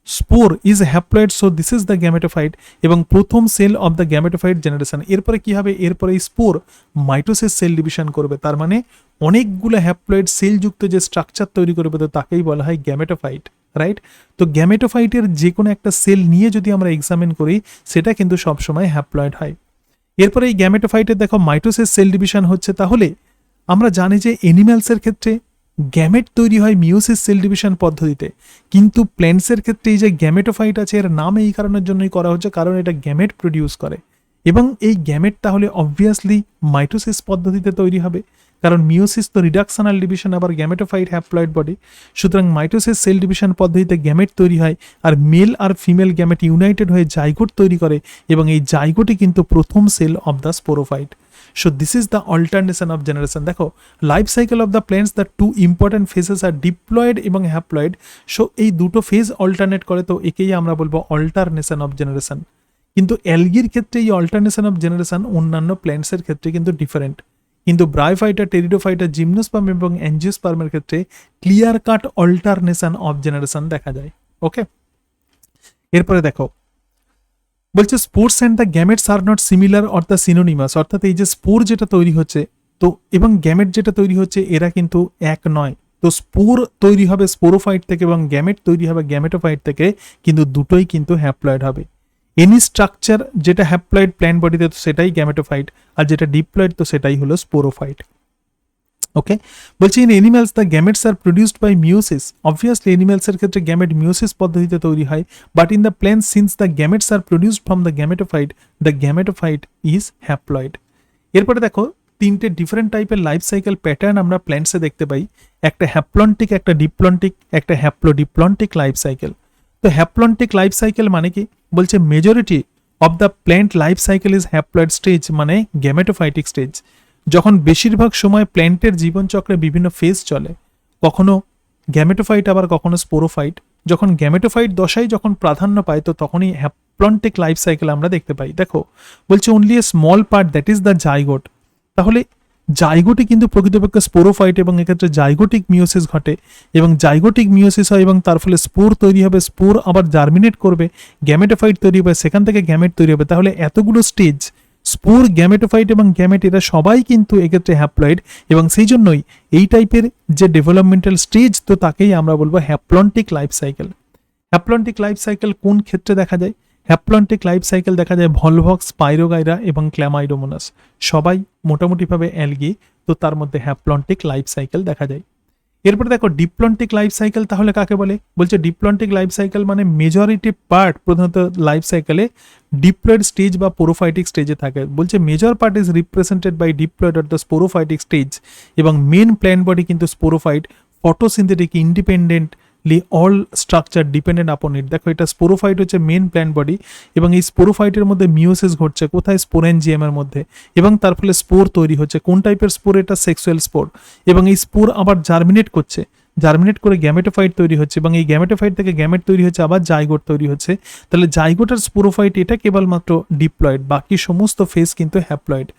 spore is haploid, so this is the gametophyte, এবং প্রথম cell of the gametophyte generation. এরপরে কি হবে? এরপরে এই স্পোর মাইটোসিস সেল ডিভিশন করবে, তার মানে অনেকগুলো হ্যাপ্লয়েড সেলযুক্ত যে স্ট্রাকচার তৈরি করবে, তো তাকেই বলা হয় গ্যামেটোফাইট, রাইট? তো গ্যামেটোফাইটের যে কোনো একটা সেল নিয়ে যদি আমরা এক্সামিন করি, সেটা কিন্তু সবসময় হ্যাপ্লয়েড হয়। এরপরে এই গ্যামেটোফাইটের দেখো মাইটোসিস সেল ডিভিশন হচ্ছে, তাহলে আমরা জানি যে এনিম্যালসের ক্ষেত্রে গ্যামেট তৈরি হয় মিওসিস সেল ডিভিশন পদ্ধতিতে, কিন্তু প্ল্যান্টসের ক্ষেত্রে এই যে গ্যামেটোফাইট আছে, এর নাম এই কারণের জন্যই করা হচ্ছে, কারণ এটা গ্যামেট প্রডিউস করে, এবং এই গ্যামেট তাহলে অবভিয়াসলি মাইটোসিস পদ্ধতিতে তৈরি হবে, কারণ মিওসিস তো রিডাকশনাল ডিভিশন, আবার গ্যামেটোফাইট হ্যাপ্লয়েড বডি। সুতরাং মাইটোসিস সেল ডিভিশন পদ্ধতিতে গ্যামেট তৈরি হয়, আর মেল আর ফিমেল গ্যামেট ইউনাইটেড হয়ে জাইগোট তৈরি করে, এবং এই জাইগোটই কিন্তু প্রথম cell of the sporophyte. So this is the alternation of generation. দেখো, life cycle of the plants the two important phases are diploid এবং হ্যাপ্লয়েড। সো এই দুটো ফেজ অল্টারনেট করে, তো একেই আমরা বলবো অল্টারনেশন অফ জেনারেশন। কিন্তু অ্যালগির ক্ষেত্রে এই অল্টারনেশন অফ জেনারেশন অন্যান্য প্ল্যান্টসের ক্ষেত্রে কিন্তু ডিফারেন্ট, কিন্তু ব্রায়োফাইটা, টেরিডোফাইটা, জিমনোস্পার্ম এবং অ্যাঞ্জিওস্পার্মের ক্ষেত্রে clear cut alternation of generation দেখা যায়। ওকে, এরপরে দেখো বলছে spores and the gametes are not similar or the synonymous. অর্থাৎ এই যে স্পোর যেটা তৈরি হচ্ছে তো এবং গ্যামেট যেটা তৈরি হচ্ছে, এরা কিন্তু এক নয়। তো স্পোর তৈরি হবে স্পোরোফাইট থেকে এবং গ্যামেট তৈরি হবে গ্যামেটোফাইট থেকে, কিন্তু দুটোই কিন্তু হ্যাপ্লয়েড হবে। এনি স্ট্রাকচার যেটা হ্যাপ্লয়েড প্ল্যান্ট বডিতে, তো সেটাই গ্যামেটোফাইট, আর যেটা ডিপ্লয়েড তো সেটাই হলো স্পোরোফাইট। ওকে, বলছি in animals the gametes are produced by meiosis. Obviously এনিম্যালসের ক্ষেত্রে গ্যামেট মিওসিস পদ্ধতিতে তৈরি হয়, but in the plants since the gametes are produced from the gametophyte is haploid. এরপরে দেখো, তিনটে ডিফারেন্ট টাইপের লাইফ সাইকেল প্যাটার্ন আমরা প্ল্যান্টসে দেখতে পাই, একটা হ্যাপ্লন্টিক, একটা ডিপ্লন্টিক, একটা হ্যাপ্লোডিপ্লন্টিক লাইফ সাইকেল। তো হ্যাপ্লন্টিক লাইফ সাইকেল মানে কি? বলছে majority of the plant life cycle is haploid stage, মানে গ্যামেটোফাইটিক স্টেজ। যখন বেশিরভাগ সময় প্ল্যান্টের জীবনচক্রে বিভিন্ন ফেজ চলে, কখনো গ্যামেটোফাইট আবার কখনো স্পোরোফাইট। যখন গ্যামেটোফাইট দশাই যখন প্রাধান্য পায়, তো তখনই হ্যাপ্লন্টিক লাইফ সাইকেল আমরা দেখতে পাই। দেখো, বলছে only a small part that is the zygote. তাহলে জাইগোটে কিন্তু প্রকৃতপক্ষে স্পোরোফাইট, এবং এক্ষেত্রে জাইগোটিক মিওসিস ঘটে, এবং জাইগোটিক মিওসিস হয় এবং তার ফলে স্পোর তৈরি হবে, স্পোর আবার জার্মিনেট করবে, গ্যামেটোফাইট তৈরি হবে, সেখান থেকে গ্যামেট তৈরি হবে। তাহলে এতগুলো স্টেজ, স্পোর, গ্যামেটোফাইট এবং গ্যামেট, এরা সবাই কিন্তু এক্ষেত্রে হ্যাপ্লয়েড, এবং সেই জন্যই এই টাইপের যে ডেভেলপমেন্টাল স্টেজ, তো তাকেই আমরা বলবো haplontic life cycle. Haplontic life cycle কোন ক্ষেত্রে দেখা যায়? হ্যাপ্লন্টিক লাইফ সাইকেল দেখা যায় ভলভক্স, পাইরোগাইরা এবং ক্ল্যামাইডোমোনাস, সবাই মোটামুটিভাবে অ্যালগি, তো তার মধ্যে হ্যাপ্লন্টিক লাইফ সাইকেল দেখা যায়। এরপরে দেখো ডিপ্লন্টিক লাইফ সাইকেল তাহলে কাকে বলে, বলছে ডিপ্লন্টিক লাইফ সাইকেল মানে মেজরিটি পার্ট প্রধানত লাইফ সাইকেলে ডিপ্লয়েড স্টেজ বা পোরোফাইটিক স্টেজে থাকে। বলছে major part is represented by diploid or the sporophytic stage, এবং মেন প্ল্যান্ট বডি কিন্তু sporophyte, photosynthetic independently all structure dependent upon it. দেখো এটা স্পোরোফাইট হচ্ছে মেন প্ল্যান্ট বডি, এবং এই স্পোরোফাইটের মধ্যে মিওসিস ঘটছে কোথায়, স্পোরেনজিয়ামের মধ্যে, এবং তার ফলে স্পোর তৈরি হচ্ছে। কোন টাইপের স্পোর, এটা সেক্সুয়াল স্পোর, এবং এই স্পোর আবার জার্মিনেট করছে, জার্মিনেট করে গ্যামেটোফাইট তৈরি হচ্ছে, এবং এই গ্যামেটোফাইট থেকে গ্যামেট তৈরি হচ্ছে, আবার জাইগোট তৈরি হচ্ছে। তাহলে জাইগোট আর স্পোরোফাইট এটা কেবলমাত্র ডিপ্লয়েড, বাকি সমস্ত ফেজ কিন্তু হ্যাপ্লয়েড।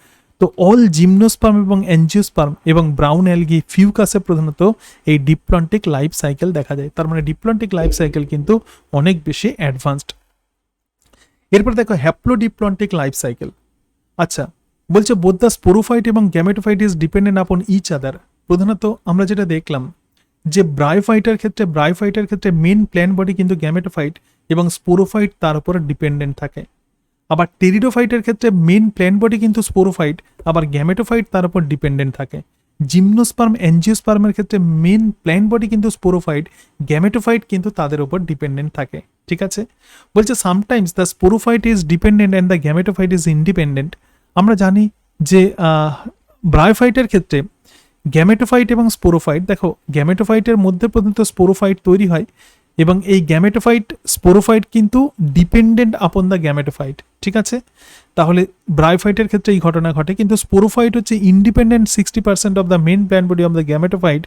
তো অল জিমনোস্পার্ম এবং অ্যাঞ্জিওস্পার্ম এবং ব্রাউন অ্যালগি ফিউকাসে প্রধানত এই ডিপ্লন্টিক লাইফ সাইকেল দেখা যায়। তার মানে ডিপ্লন্টিক লাইফ সাইকেল কিন্তু অনেক বেশি অ্যাডভান্সড। এরপর দেখো হ্যাপ্লোডিপ্লন্টিক লাইফ সাইকেল। আচ্ছা, বলছে বোথ দ্য স্পোরোফাইট এবং গ্যামেটোফাইট ইজ ডিপেন্ডেন্ট আপন ইচ আদার। প্রধানত আমরা যেটা দেখলাম যে ব্রায়োফাইটের ক্ষেত্রে মেন প্ল্যান্ট বডি কিন্তু গ্যামেটোফাইট এবং স্পোরোফাইট তার উপর ডিপেন্ডেন্ট থাকে। আবার টেরিডোফাইটের ক্ষেত্রে মেন প্ল্যান্ট বডি কিন্তু স্পোরোফাইট, আবার গ্যামেটোফাইট তার উপর ডিপেন্ডেন্ট থাকে। জিমনোস্পার্ম অ্যাঞ্জিওস্পার্মের ক্ষেত্রে মেন প্ল্যান্ট বডি কিন্তু স্পোরোফাইট, গ্যামেটোফাইট কিন্তু তাদের উপর ডিপেন্ডেন্ট থাকে। ঠিক আছে, বলছে sometimes the sporophyte is dependent and the gametophyte is independent. আমরা জানি যে ব্রায়োফাইটের ক্ষেত্রে গ্যামেটোফাইট এবং স্পোরোফাইট, দেখো গ্যামেটোফাইটের মধ্যে পর্যন্ত স্পোরোফাইট তৈরি হয়, এবং এই গ্যামেটোফাইট স্পোরোফাইট কিন্তু ডিপেন্ডেন্ট আপন দ্য গ্যামেটোফাইট। ঠিক আছে, তাহলে ব্রায়োফাইটের ক্ষেত্রে এই ঘটনা ঘটে, কিন্তু স্পোরোফাইট হচ্ছে independent 60% of the main plant body of the gametophyte,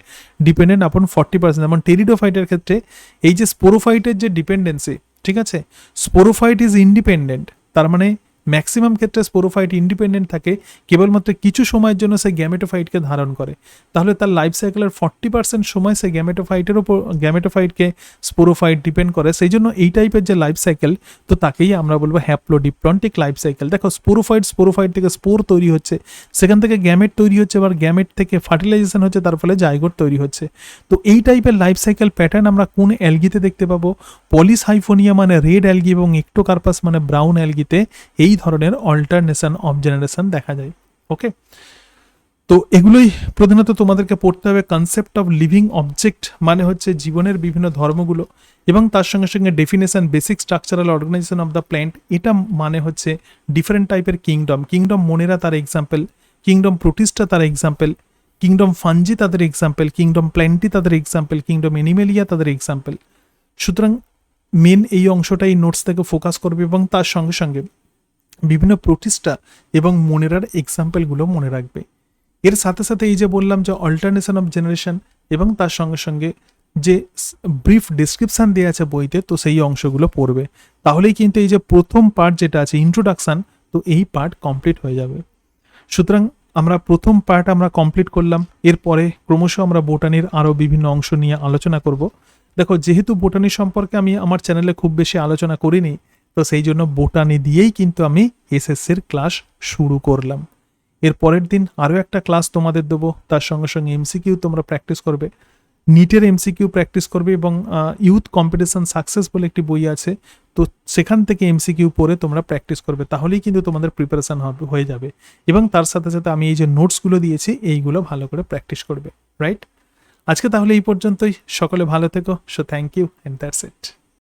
dependent upon 40%। যেমন টেরিডোফাইটের ক্ষেত্রে এই যে স্পোরোফাইটের যে ডিপেন্ডেন্সি, ঠিক আছে, স্পোরোফাইট ইজ ইন্ডিপেন্ডেন্ট, তার মানে ম্যাক্সিমাম ক্ষেত্রে স্পোরোফাইট ইন্ডিপেন্ডেন্ট থাকে, কেবলমাত্র কিছু সময়ের জন্য সে গ্যামেটোফাইটকে ধারণ করে। তাহলে তার লাইফ সাইকেলের 40% সময় সে গ্যামেটোফাইটকে স্পোরোফাইট ডিপেন্ড করে। সেই জন্য এই টাইপের যে লাইফ সাইকেল, তো তাকেই আমরা বলবো হ্যাপ্লোডিপ্লন্টিক লাইফ সাইকেল। দেখো স্পোরোফাইট থেকে স্পোর তৈরি হচ্ছে, সেখান থেকে গ্যামেট তৈরি হচ্ছে, আবার গ্যামেট থেকে ফার্টিলাইজেশন হচ্ছে, তার ফলে জাইগোট তৈরি হচ্ছে। তো এই টাইপের লাইফ সাইকেল প্যাটার্ন আমরা কোন অ্যালগিতে দেখতে পাবো? পলিসাইফোনিয়া মানে রেড অ্যালগি এবং একটোকার্পাস মানে ব্রাউন অ্যালগিতে এই ধরনের অল্টারনেশন অফ জেনারেশন দেখা যায়। ওকে, তো এগুলোই প্রধানত তোমাদেরকে পড়তে হবে। কনসেপ্ট অফ লিভিং অবজেক্ট মানে হচ্ছে জীবনের বিভিন্ন ধর্মগুলো, এবং তার সঙ্গে সঙ্গে definition basic structural organization of the plant, এটা মানে হচ্ছে ডিফারেন্ট টাইপের কিংডম মোনেরা তার এক্সাম্পল, কিংডম প্রোটিস্টা তার এক্সাম্পল, কিংডম ফাঞ্জি তাদের এক্সাম্পল, কিংডম প্ল্যান্টি তাদের এক্সাম্পল, কিংডম এনিমেলিয়া তাদের এক্সাম্পল। সুতরাং মেন এই অংশটাই নোটস থেকে ফোকাস করবে, এবং তার সঙ্গে সঙ্গে বিভিন্ন প্রোটিস্টা এবং মোনেরার এক্সাম্পলগুলো মনে রাখবে। এর সাথে সাথে এই যে বললাম যে অল্টারনেশন অফ জেনারেশন, এবং তার সঙ্গে সঙ্গে যে ব্রিফ ডিসক্রিপশান দেওয়া আছে বইতে, তো সেই অংশগুলো পড়বে। তাহলেই কিন্তু এই যে প্রথম পার্ট যেটা আছে ইন্ট্রোডাকশান, তো এই পার্ট কমপ্লিট হয়ে যাবে। সুতরাং আমরা প্রথম পার্ট আমরা কমপ্লিট করলাম। এরপরে ক্রমশ আমরা বোটানির আরও বিভিন্ন অংশ নিয়ে আলোচনা করব। দেখো যেহেতু বোটানি সম্পর্কে আমি আমার চ্যানেলে খুব বেশি আলোচনা করিনি, তো সেই জন্য বোটানি দিয়েই কিন্তু আমি এসএসসির ক্লাস শুরু করলাম। এর পরের দিন আরও একটা ক্লাস তোমাদের দেবো, তার সঙ্গে সঙ্গে এমসিকিউ তোমরা প্র্যাকটিস করবে, নিটের এমসিকিউ প্র্যাকটিস করবে, এবং ইউথ কম্পিটিশন সাকসেস বলে একটি বই আছে, তো সেখান থেকে এমসিকিউ পড়ে তোমরা প্র্যাকটিস করবে। তাহলেই কিন্তু তোমাদের প্রিপারেশান হয়ে যাবে, এবং তার সাথে সাথে আমি এই যে নোটসগুলো দিয়েছি এইগুলো ভালো করে প্র্যাকটিস করবে। রাইট, আজকে তাহলে এই পর্যন্তই। সকলে ভালো থেকো। So thank you, and that's it.